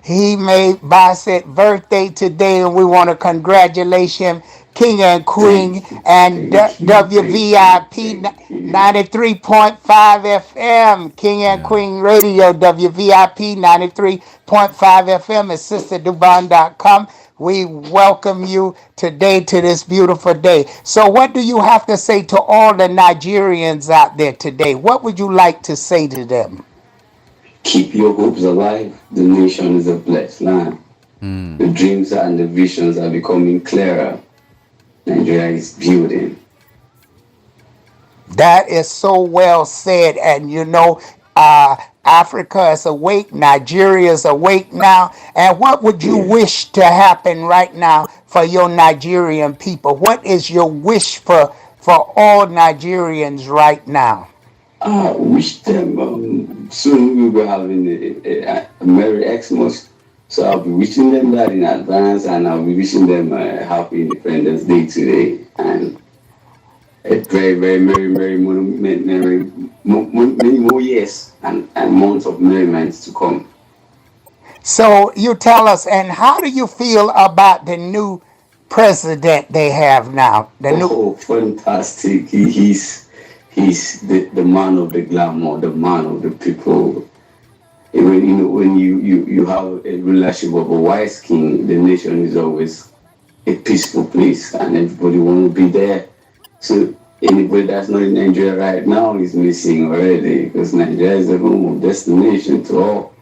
he made Bassett birthday today, and we want to congratulate him, King and Queen, and WVIP 93.5 FM, King and Queen Radio, WVIP 93.5 FM at SisterDobong.com. We welcome you today to this beautiful day. So, what do you have to say to all the Nigerians out there today? What would you like to say to them? Keep your hopes alive. The nation is a blessed land. The dreams and the visions are becoming clearer. Nigeria is building. That is so well said. And Africa is awake, Nigeria is awake now. And what would you wish to happen right now for your Nigerian people? What is your wish for all Nigerians right now? I wish them soon we will be having a Merry Xmas. So I'll be wishing them that in advance, and I'll be wishing them a happy Independence Day today, and a very, very many more years and months of merriment to come. So you tell us, and how do you feel about the new president they have now? Fantastic! He's the man of the glamour, the man of the people. When you have a relationship of a wise king, the nation is always a peaceful place, and everybody want to be there. So anybody that's not in Nigeria right now is missing already, because Nigeria is the home of destination to all.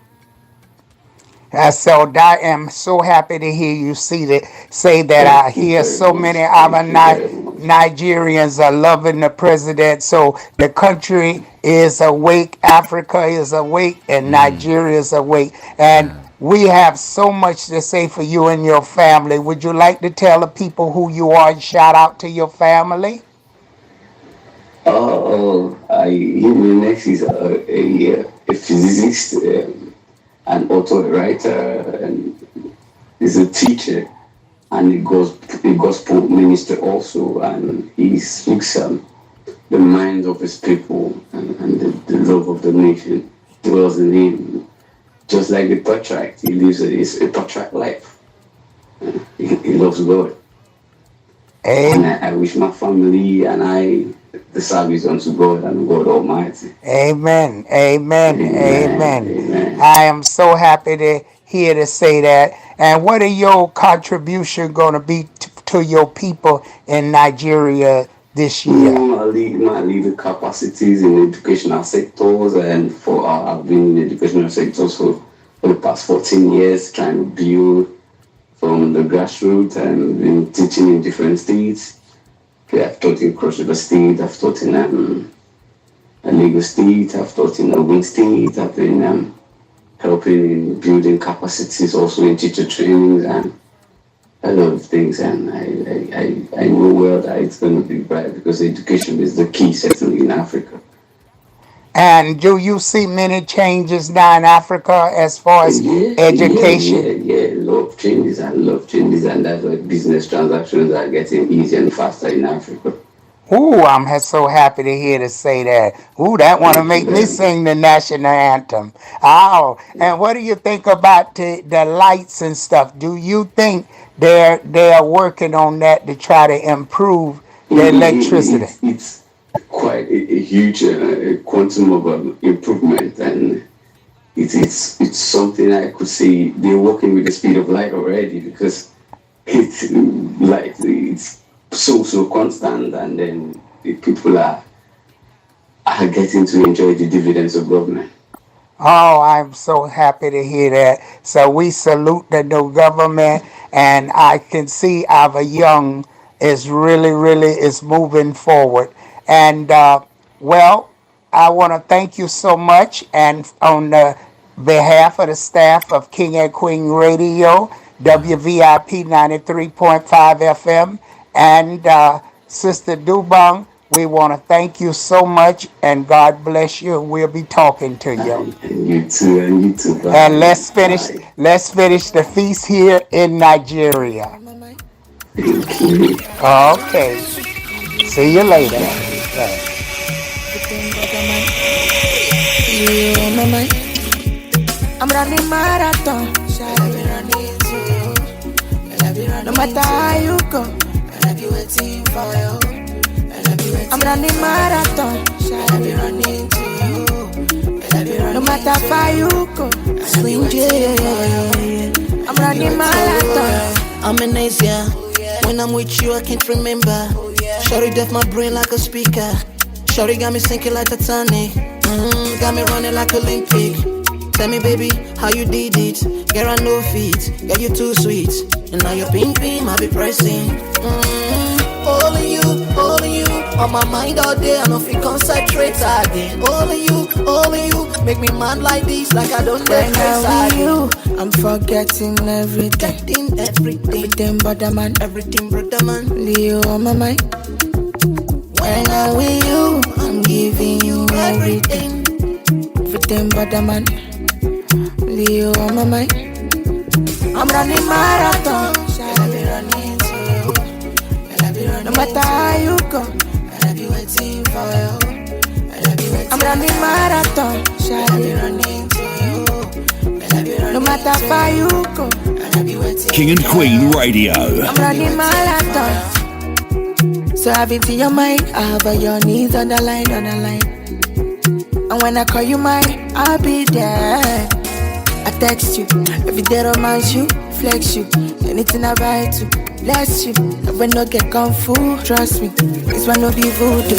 So I am so happy to hear you say that. I hear so many other Nigerians are loving the president. So the country is awake, Africa is awake, and Nigeria is awake. And we have so much to say for you and your family. Would you like to tell the people who you are and shout out to your family? Next is a physicist, an author, writer, and is a teacher, and a gospel minister also, and he speaks the mind of his people and the love of the nation dwells in him. Just like the patriarch, he lives a patriarch life. He loves God. And I wish my family and I the service unto God and God Almighty. Amen. I am so happy to hear to say that. And what are your contribution going to be to your people in Nigeria this year? My leader capacities in educational sectors, and I've been in educational sectors for the past 14 years, trying to build from the grassroots, and been teaching in different states. I've taught in Cross River State, I've taught in Lagos State, I've taught in Ogun State, I've been helping in building capacities, also in teacher trainings and a lot of things. And I know well that it's going to be bright, because education is the key, certainly in Africa. And do you see many changes now in Africa as far as education? Yeah, a lot of changes, and that's why business transactions are getting easier and faster in Africa. Ooh, I'm so happy to hear to say that. Ooh, that want to make me sing the national anthem. Oh, and what do you think about the lights and stuff? Do you think they're working on that to try to improve the electricity? It's quite a huge quantum of improvement, and it's something I could say they're working with the speed of light already, because it's so constant, and then the people are getting to enjoy the dividends of government. Oh, I'm so happy to hear that. So we salute the new government, and I can see our young is really is moving forward. And well, I want to thank you so much, and on the behalf of the staff of King and Queen Radio, WVIP 93.5 FM, and Sister Dobong, we want to thank you so much, and God bless you. We'll be talking to you. And you too. Bye. And let's finish the feast here in Nigeria. Okay. See you later. I'm running marathon. No matter how you go, I'll be waiting for you. I'm running marathon. I'll be running to you. No matter how you go, swing I'm running marathon. I'm an Asia. When I'm with you, I can't remember. Shorty deaf my brain like a speaker. Shorty got me sinking like Titanic. Got me running like Olympic. Tell me, baby, how you did it? Girl, I know feet. Girl, you too sweet. And now your pink beam, I be pressing. All of you. On my mind all day, I don't feel concentrate again. All of you. Make me mad like this, like I don't When dare I'm with you, I'm forgetting everything. Everything but the man. Everything but the man. You on my mind. When I'm with you, I'm giving you everything. Everything but the man. You on my mind. I'm running marathon. I'll be running to you. No matter how you go, I'll be waiting for you. I'm running marathon. I'll be running to you. No matter how you go, I'll be waiting. King and Queen Radio. I'm running marathon. So have it in your mind, I have your needs on the line. And when I call you mine, I'll be there. I text you, every day romance you, flex you, anything I write to, bless you. Never no get kung fu, trust me, this one no be voodoo.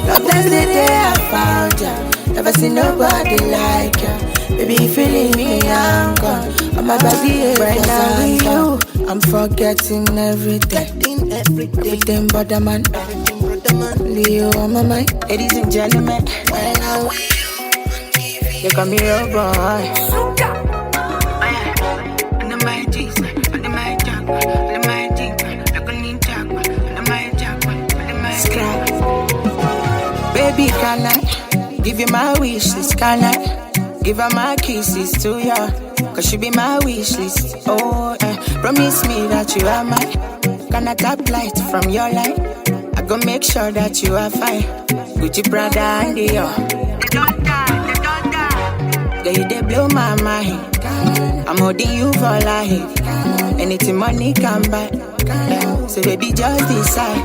Love that's the day I found ya, never seen nobody like ya. Baby, if you leave me, I'm gone. I'm a baby, right now with you, I'm forgetting everything. Everything but the man. Leo on my mind. Ladies and gentlemen, when I'm with you, you got me real boy. Baby, can I give you my wish list? Can I give her my kisses to ya? Cause she be my wish list. Oh, promise me that you are mine. Can I tap light from your light? I go make sure that you are fine. Gucci, Prada, and Dior. They don't die. Yeah, you they blow my mind. I'm holding you for life. Anything money can buy. So baby, just decide.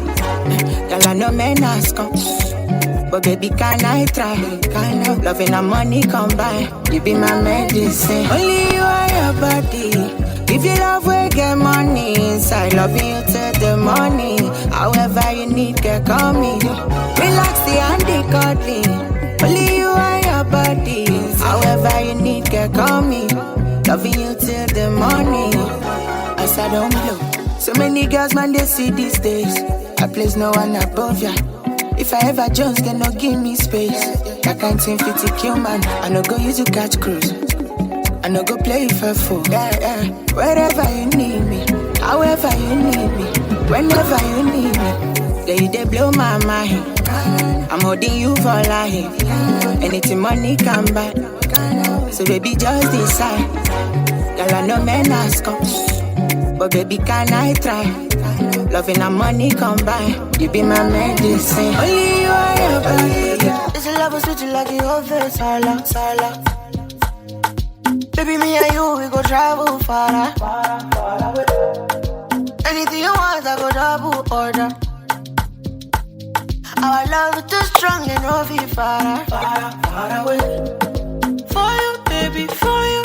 Girl, I know men ask come. But baby, can I try? Loving and money combine. You be my medicine. Only you are your body. If you love, we get money inside. Loving you till the morning. However you need, girl, call me. Relax the handy cuddling. Only you are your body. However you need, girl, call me. Loving you till the morning. As I don't blow. So many girls, man, they see these days. I place no one above ya. If I ever just can not give me space. That kind thing fit to kill man. I no go use you catch cruise. I no go play for fool. Yeah. Wherever you need me, however you need me, whenever you need me. Yeah, you they blow my mind. I'm holding you for life. Anything money can buy. So baby, just decide. Girl, I know men ask come. but baby, can I try? Loving and money combine, you be my medicine. Only you are your body. This love will switch you like the office, sala, sala. Baby, me and you, we go travel far, far away. Anything you want, I go double order. Our love is too strong and no be far, far away. For you, baby, for you,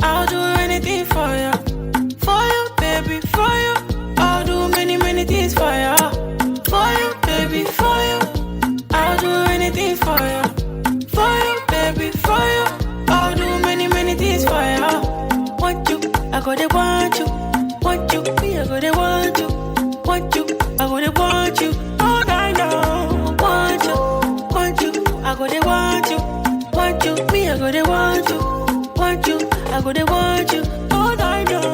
I'll do anything for you. For you, baby, for you, I'll do many, many things for you. For you, baby, for you, I'll do anything for you. For you, baby, for you, I'll do many, many things for you. Want you, I go to want you. Want you, me, I go to want you. Want you, I go to want you. All I know, want you, I go to want you. Want you, me, I go to want you. Want you, I go to want you. All I know.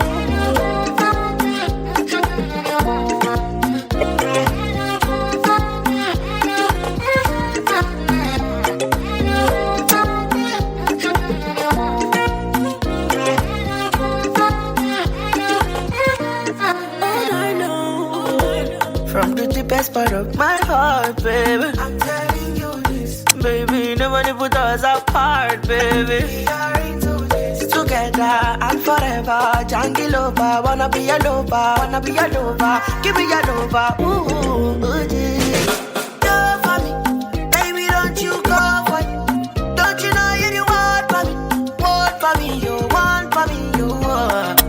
From the deepest part of my heart, baby, I'm telling you this. Baby, nobody put us apart, baby. We are into this. Together and forever. Jungle lover, wanna be a lover, wanna be a lover. Give me a lover, ooh, yeah. Go for me, baby, don't you go for me. Don't you know you the one for me? Want for me, you want for me, you want.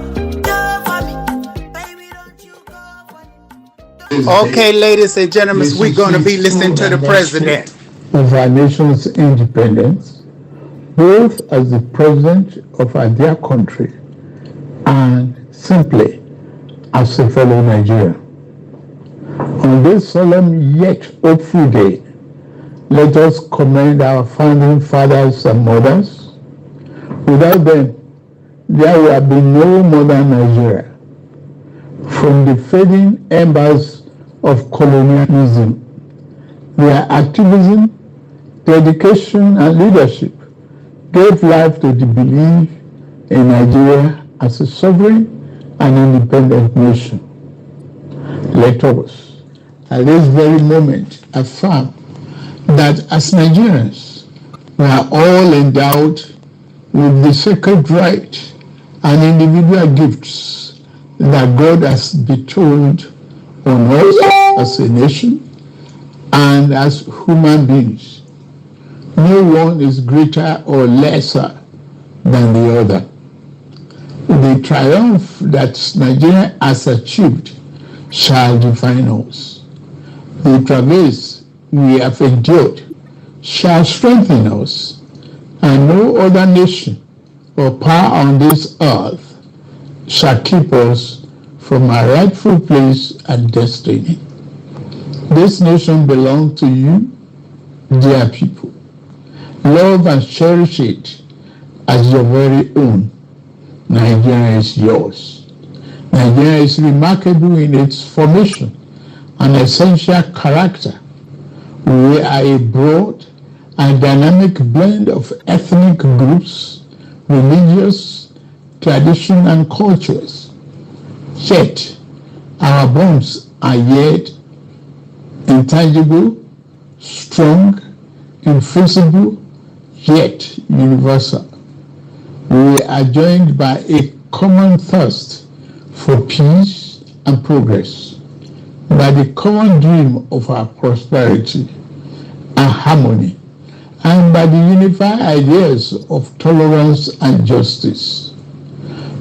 Okay, ladies and gentlemen, we're going to be listening to the president of our nation's independence, both as the president of our dear country and simply as a fellow Nigerian. On this solemn yet hopeful day, let us commend our founding fathers and mothers. Without them, there would have been no modern Nigeria. From the fading embers of colonialism, their activism, dedication, and leadership gave life to the belief in Nigeria as a sovereign and independent nation. Let us, at this very moment, affirm that as Nigerians, we are all endowed with the sacred right and individual gifts that God has bestowed on us as a nation and as human beings. No one is greater or lesser than the other. The triumph that Nigeria has achieved shall define us. The travails we have endured shall strengthen us, and no other nation or power on this earth shall keep us from our rightful place and destiny. This nation belongs to you, dear people. Love and cherish it as your very own. Nigeria is yours. Nigeria is remarkable in its formation and essential character. We are a broad and dynamic blend of ethnic groups, religious, tradition, and cultures. Yet, our bonds are yet intangible, strong, invisible, yet universal. We are joined by a common thirst for peace and progress, by the common dream of our prosperity and harmony, and by the unified ideas of tolerance and justice,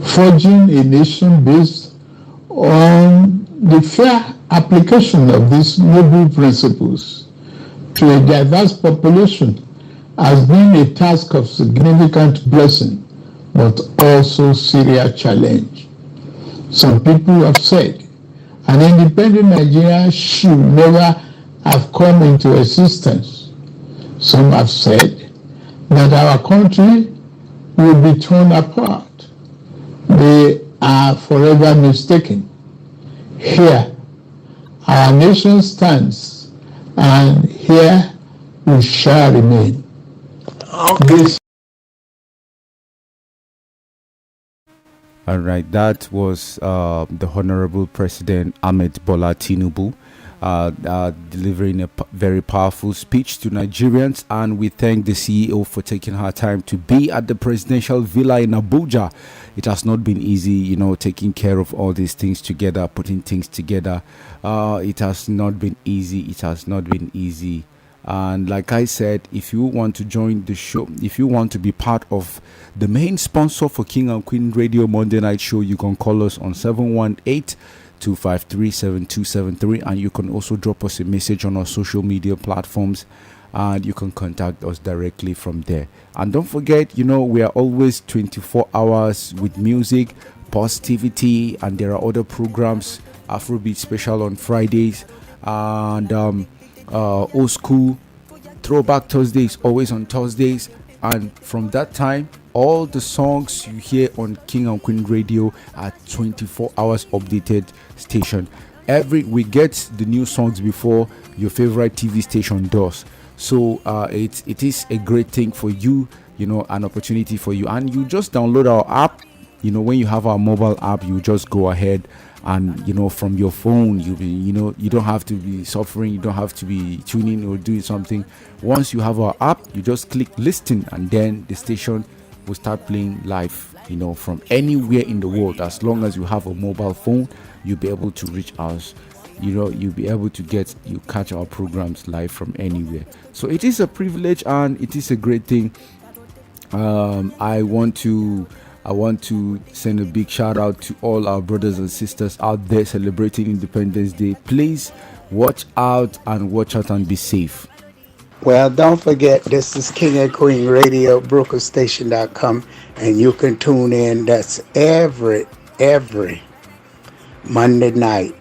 forging a nation based on the fair application of these noble principles to a diverse population has been a task of significant blessing, but also serious challenge. Some people have said an independent Nigeria should never have come into existence. Some have said that our country will be torn apart. They are forever mistaken. Here, our nation stands, and here we shall remain. All right, that was the Honorable President Ahmed Bola Tinubu delivering a very powerful speech to Nigerians, and we thank the CEO for taking her time to be at the presidential villa in Abuja. It has not been easy, taking care of all these things together, putting things together. It has not been easy. It has not been easy. And like I said, if you want to join the show, if you want to be part of the main sponsor for King and Queen Radio Monday Night Show, you can call us on 718-253-7273, and you can also drop us a message on our social media platforms, and you can contact us directly from there. And don't forget, we are always 24 hours with music, positivity, and there are other programs, Afrobeat Special on Fridays, and old school throwback Thursdays always on Thursdays, and from that time all the songs you hear on King and Queen Radio are 24 hours updated station. We get the new songs before your favorite TV station does. So it is a great thing for you, an opportunity for you, and you just download our app. When you have our mobile app, you just go ahead and from your phone, you don't have to be suffering, you don't have to be tuning or doing something. Once you have our app, you just click listen, and then the station will start playing live, from anywhere in the world. As long as you have a mobile phone, you'll be able to reach us. You'll be able to catch our programs live from anywhere. So it is a privilege and it is a great thing. I want to send a big shout out to all our brothers and sisters out there celebrating Independence Day. Please watch out and be safe. Well, don't forget, this is King and Queen Radio, BrookerStation.com, and you can tune in. That's every Monday night.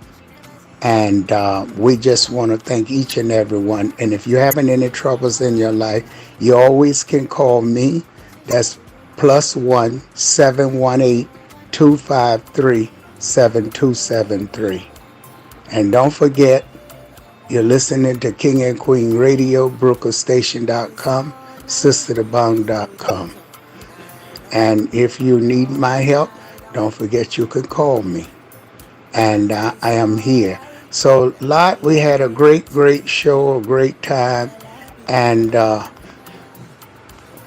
And we just want to thank each and every one. And if you're having any troubles in your life, you always can call me. That's +1 718 253 7273. And don't forget, you're listening to King and Queen Radio, BrookerStation.com, SisterDobong.com. And if you need my help, don't forget you can call me. And I am here. So, we had a great show, a great time. And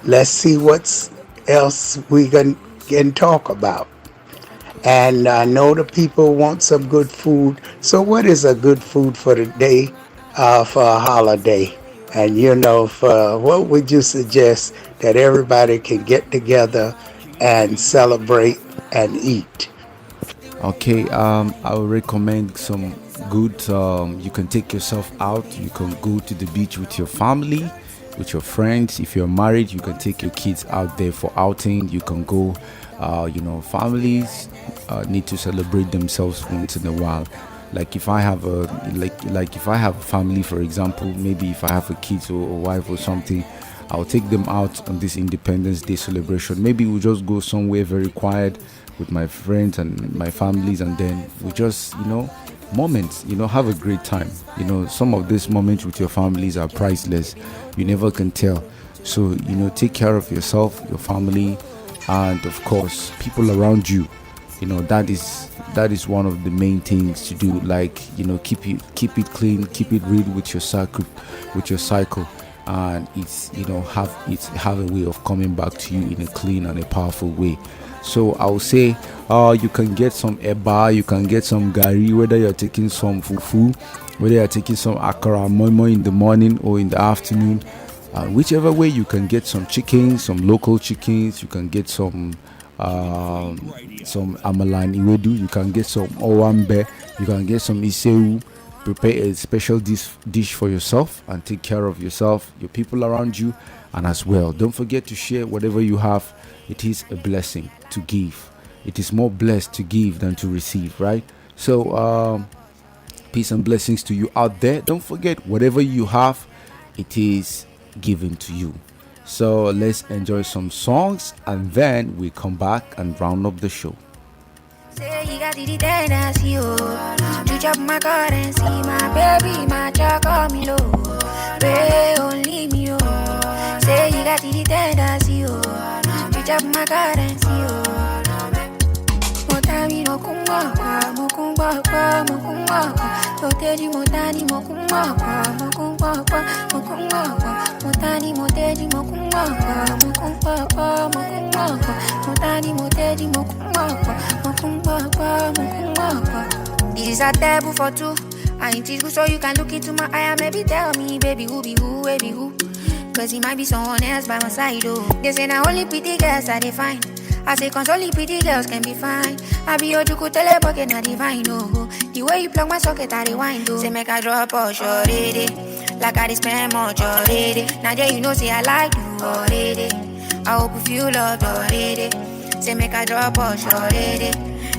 let's see what else we can talk about. And I know the people want some good food. So what is a good food for the day, for a holiday? And what would you suggest that everybody can get together and celebrate and eat? Okay, I would recommend some good, you can take yourself out. You can go to the beach with your family, with your friends. If you're married, you can take your kids out there for outing. You can go, families need to celebrate themselves once in a while. Like if I have a if I have a family, for example, maybe if I have a kid or a wife or something, I'll take them out on this Independence Day celebration. Maybe we'll just go somewhere very quiet with my friends and my families, and then we just moments, have a great time. Some of these moments with your families are priceless. You never can tell. So take care of yourself, your family, and of course people around you. That is one of the main things to do. Like keep it clean, keep it real with your cycle, and it's have a way of coming back to you in a clean and a powerful way. So I will say, you can get some eba, you can get some gari, whether you're taking some fufu, whether you're taking some akara moimo in the morning or in the afternoon, whichever way. You can get some chickens, some local chickens. You can get some amala and iwedu. You can get some owambe. You can get some iseu. Prepare a special dish for yourself and take care of yourself, your people around you, and as well, don't forget to share whatever you have. It is a blessing to give. It is more blessed to give than to receive, right? So peace and blessings to you out there. Don't forget, whatever you have, it is given to you. So let's enjoy some songs, and then we come back and round up the show. Say you got the tendency, to chop my currency, my baby, my child, call me low, pay only me, say you got the tendency, to chop my currency, mi no kumwa mukungwa Moteji motani mokungwa mokungwa Motani moteji mokungwa Motani moteji mokungwa This is a table for two. I ain't teach you so you can look into my eye and maybe tell me, baby, who be who, baby, who? Cause it might be someone else by my side, oh. They say now only pretty girls are they fine. I say cause only pretty girls can be fine. I be your juku telebucket na divine, oh. The way you plug my socket, I rewind, oh. Say make I drop or short it. Like I spend much already. Now there you know, say I like you already. I hope you feel loved already. Say make I drop or short it.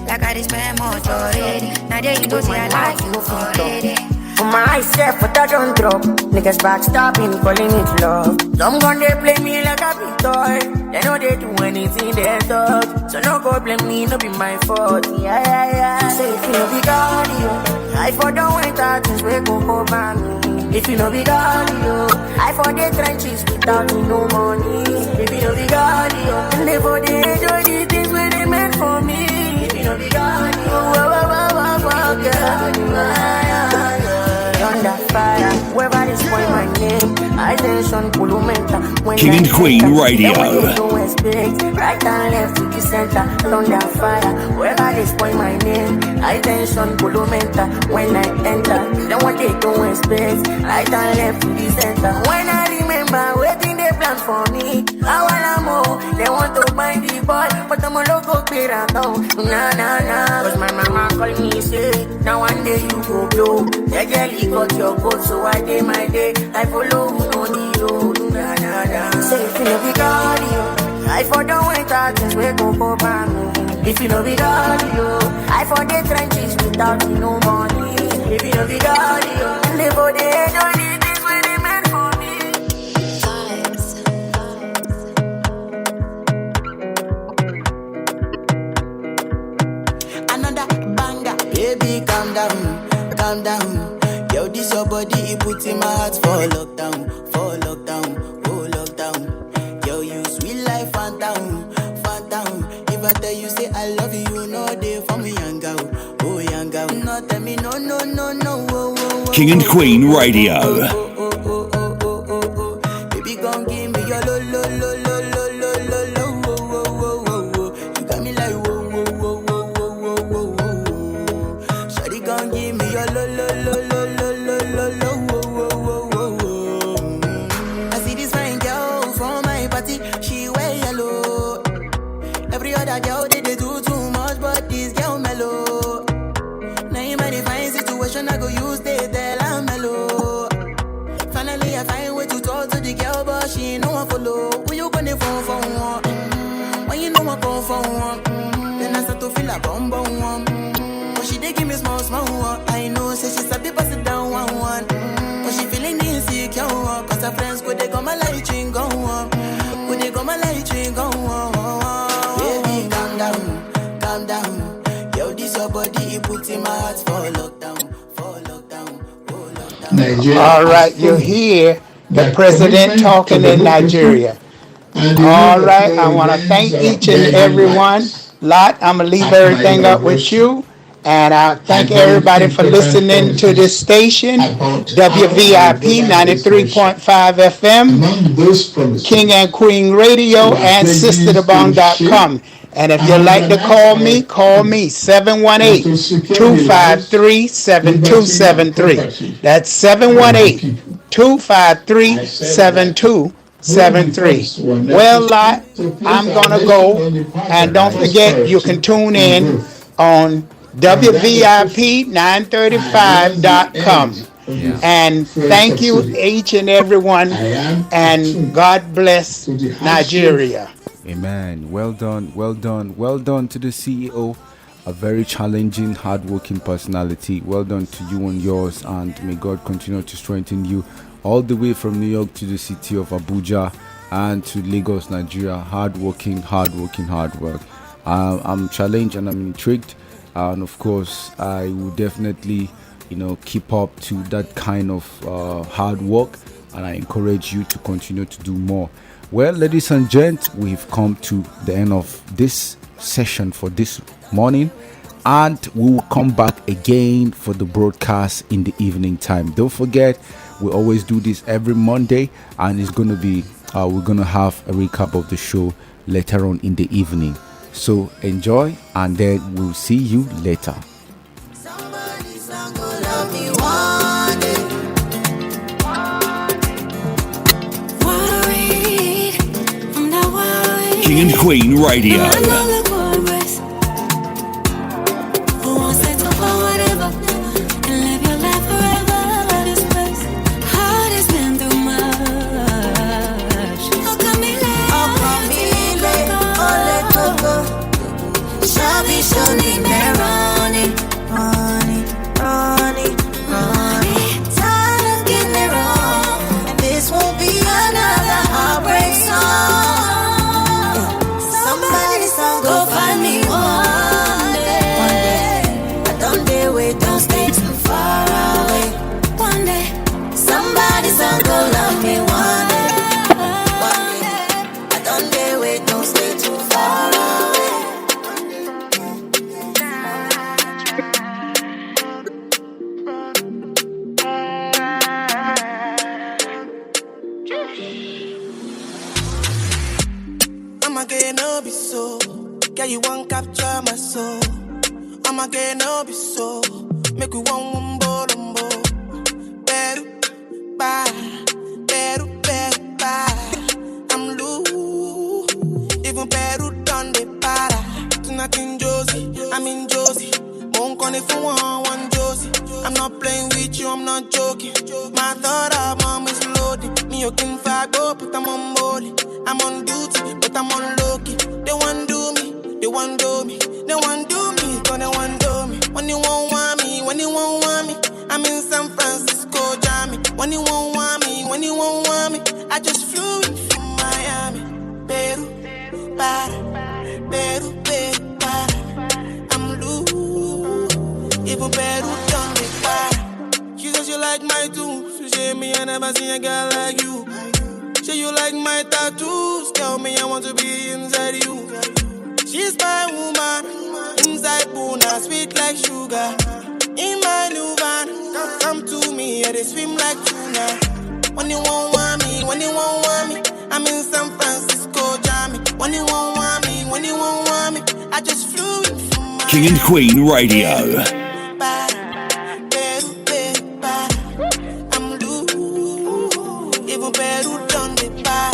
Like I spend much already. Now there you know, say I like you already. For my eyes set for that don't drop. Niggas backstabbing, calling it love. Some gun they play me like a big toy. They know they do anything they talk. So no go blame me, no be my fault. Yeah. Say if you no be God, yo, I for don't wait out things we go over me. If you no be God, yo, I for the trenches without no money. If you no be God, yo, and they for the enjoy the things where they meant for me. If you no be God, yo, under fire, whoever is calling my name, attention, Kulumenta. King and Queen Radio. Right and left to the center, under fire, whoever is calling my name, attention, Kulumenta. When I enter, then what they don't expect, right and left to the center. When I remember waiting they plan for me, I wanna more, they want to buy the boy, but I'm a local clear down. Nah. Cause my mama call me, say, now one day you go blow. Yeah, girl, you got your code, so I day my day. I follow who know the road. Nah. Say if you no be God, yo, I for don't wait out things we go for me. If you no be God, yo, I for the trenches without no money. If you no be God, yo, live for the edge of the things where they meant for me. Another banger, baby, calm down. Yo, this your body, it puts in my heart for lockdown, oh lockdown. Yo, you sweet life, phantom. If I tell you say I love you, you know they for me, young girl, oh young girl. No, tell me no, oh. King and Queen Radio. Baby, gon' give me your lo. You got me like whoa. Shawty gon' give me your lo. I see this fine girl from my party, she wear yellow. Every other girl they do too much, but this girl mellow. Now in my fine situation, I go use they tell I'm mellow. Finally I find way to talk to the girl, but she ain't no one follow. Who you gonna phone for one? When you know I come for one, then I start to feel a bum one. But she dey give me small one. I know, say she's a bit pass it down one. But she feeling insecure, cause her friends could they come my light ring go on. Baby, calm down. Yo, this your body, it puts in my heart for lockdown. All right, you hear the president talking in Nigeria. All right, I want to thank each and every one. Lot, I'm going to leave everything up with you. And I thank everybody for listening to this station, WVIP 93.5 FM, King and Queen Radio, and SisterDobong.com. And if you'd like to call me 718-253-7273. That's 718-253-7273. Well, Lot, I'm going to go. And don't forget, you can tune in on WVIP935.com. And thank you each and everyone, and God bless Nigeria. Amen. Well done to the CEO, a very challenging, hardworking personality. Well done to you and yours, and may God continue to strengthen you all the way from New York to the city of Abuja and to Lagos, Nigeria. Hard work. I'm challenged and I'm intrigued, and of course I will definitely keep up to that kind of hard work, and I encourage you to continue to do more. Well, ladies and gents, we've come to the end of this session for this morning, and we will come back again for the broadcast in the evening time. Don't forget, we always do this every Monday, and it's going to be we're going to have a recap of the show later on in the evening. So enjoy, and then we'll see you later. King and Queen Radio. Yeah, you won't capture my soul. I'ma get no be so. Make we one bolombo. Beru, bye. I'm loose. Even Peru done the para. Tonight in Josie, I'm in Josie. Won't call it for one Josie. I'm not playing with you, I'm not joking. My thought of mom is loaded. Me, you can fago, but I'm on molly. I'm on duty, but I'm on low-key. They want do me. They want do me, they want do me, gonna want do me. When you won't want me, when you won't want me, I'm in San Francisco, Jammy. When you won't want me, when you won't want me, I just flew in from Miami. Peru, para, I'm loose. Even Peru done me para. She says you like my tunes, she say me I never seen a girl like you. Say you like my tattoos, tell me I want to be inside you. She's my woman, inside Puna, sweet like sugar. In my new van, come to me, yeah, they swim like tuna. When you won't want me, when you won't want me, I'm in San Francisco, Jammy. When you won't want me, when you won't want me, I just flew in from my King and Queen Radio. I'm loose, even Peru done the bar.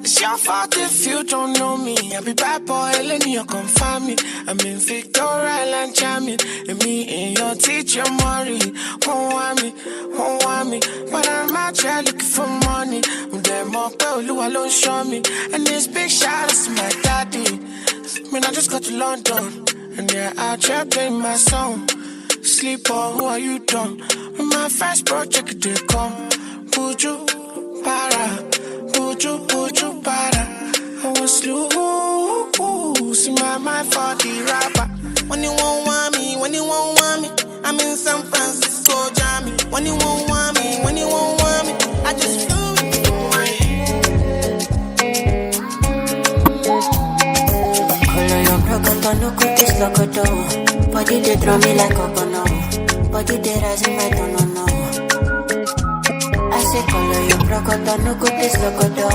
It's your fault if you don't know me. I be bad boy, letting you confirm me. I'm in Victoria Island charming. And me and your teacher, Maury. Won't want me. But I'm out here looking for money. Them up, Lou alone show me. And this big shout out to my daddy. Man, I just got to London. And they're out here playing my song. Sleep on, who are you done? When my first project did come. Buju, para. Buju, para. I was loose in my mind for the rapper. When you won't want me, when you won't want me, I'm in San Francisco, Jammy. When you won't want me, when you won't want me, I just flew. Color your broken, no cookies, locoto. Body they draw me like a bono. Body they rise in my don't know. I say color your broken, no cookies, locoto.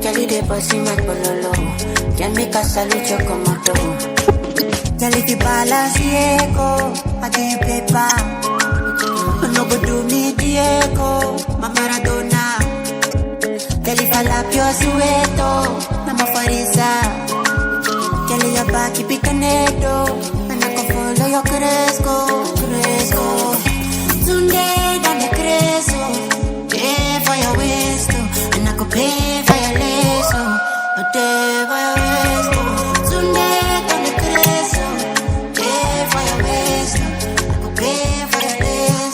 Kelly they bossy my pololo. Can make a salute your commando. Kelly the balance Diego, I do you paper. No go do me Diego, my Maradona. Kelly falapio sueto, nama farisa. Kelly your back keep it canedo, and I can follow your cresco. Tunde dame creso, pay for your waist, and I could pay for your lace. Whatever your waist, Tunde dame creso, pay for your waist, I could pay for your lace.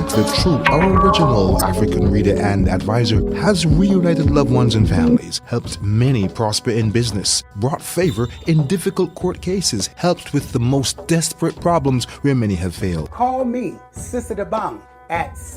the true original African reader and advisor, has reunited loved ones and families, helped many prosper in business, brought favor in difficult court cases, helped with the most desperate problems where many have failed. Call me, Sister Dobong, at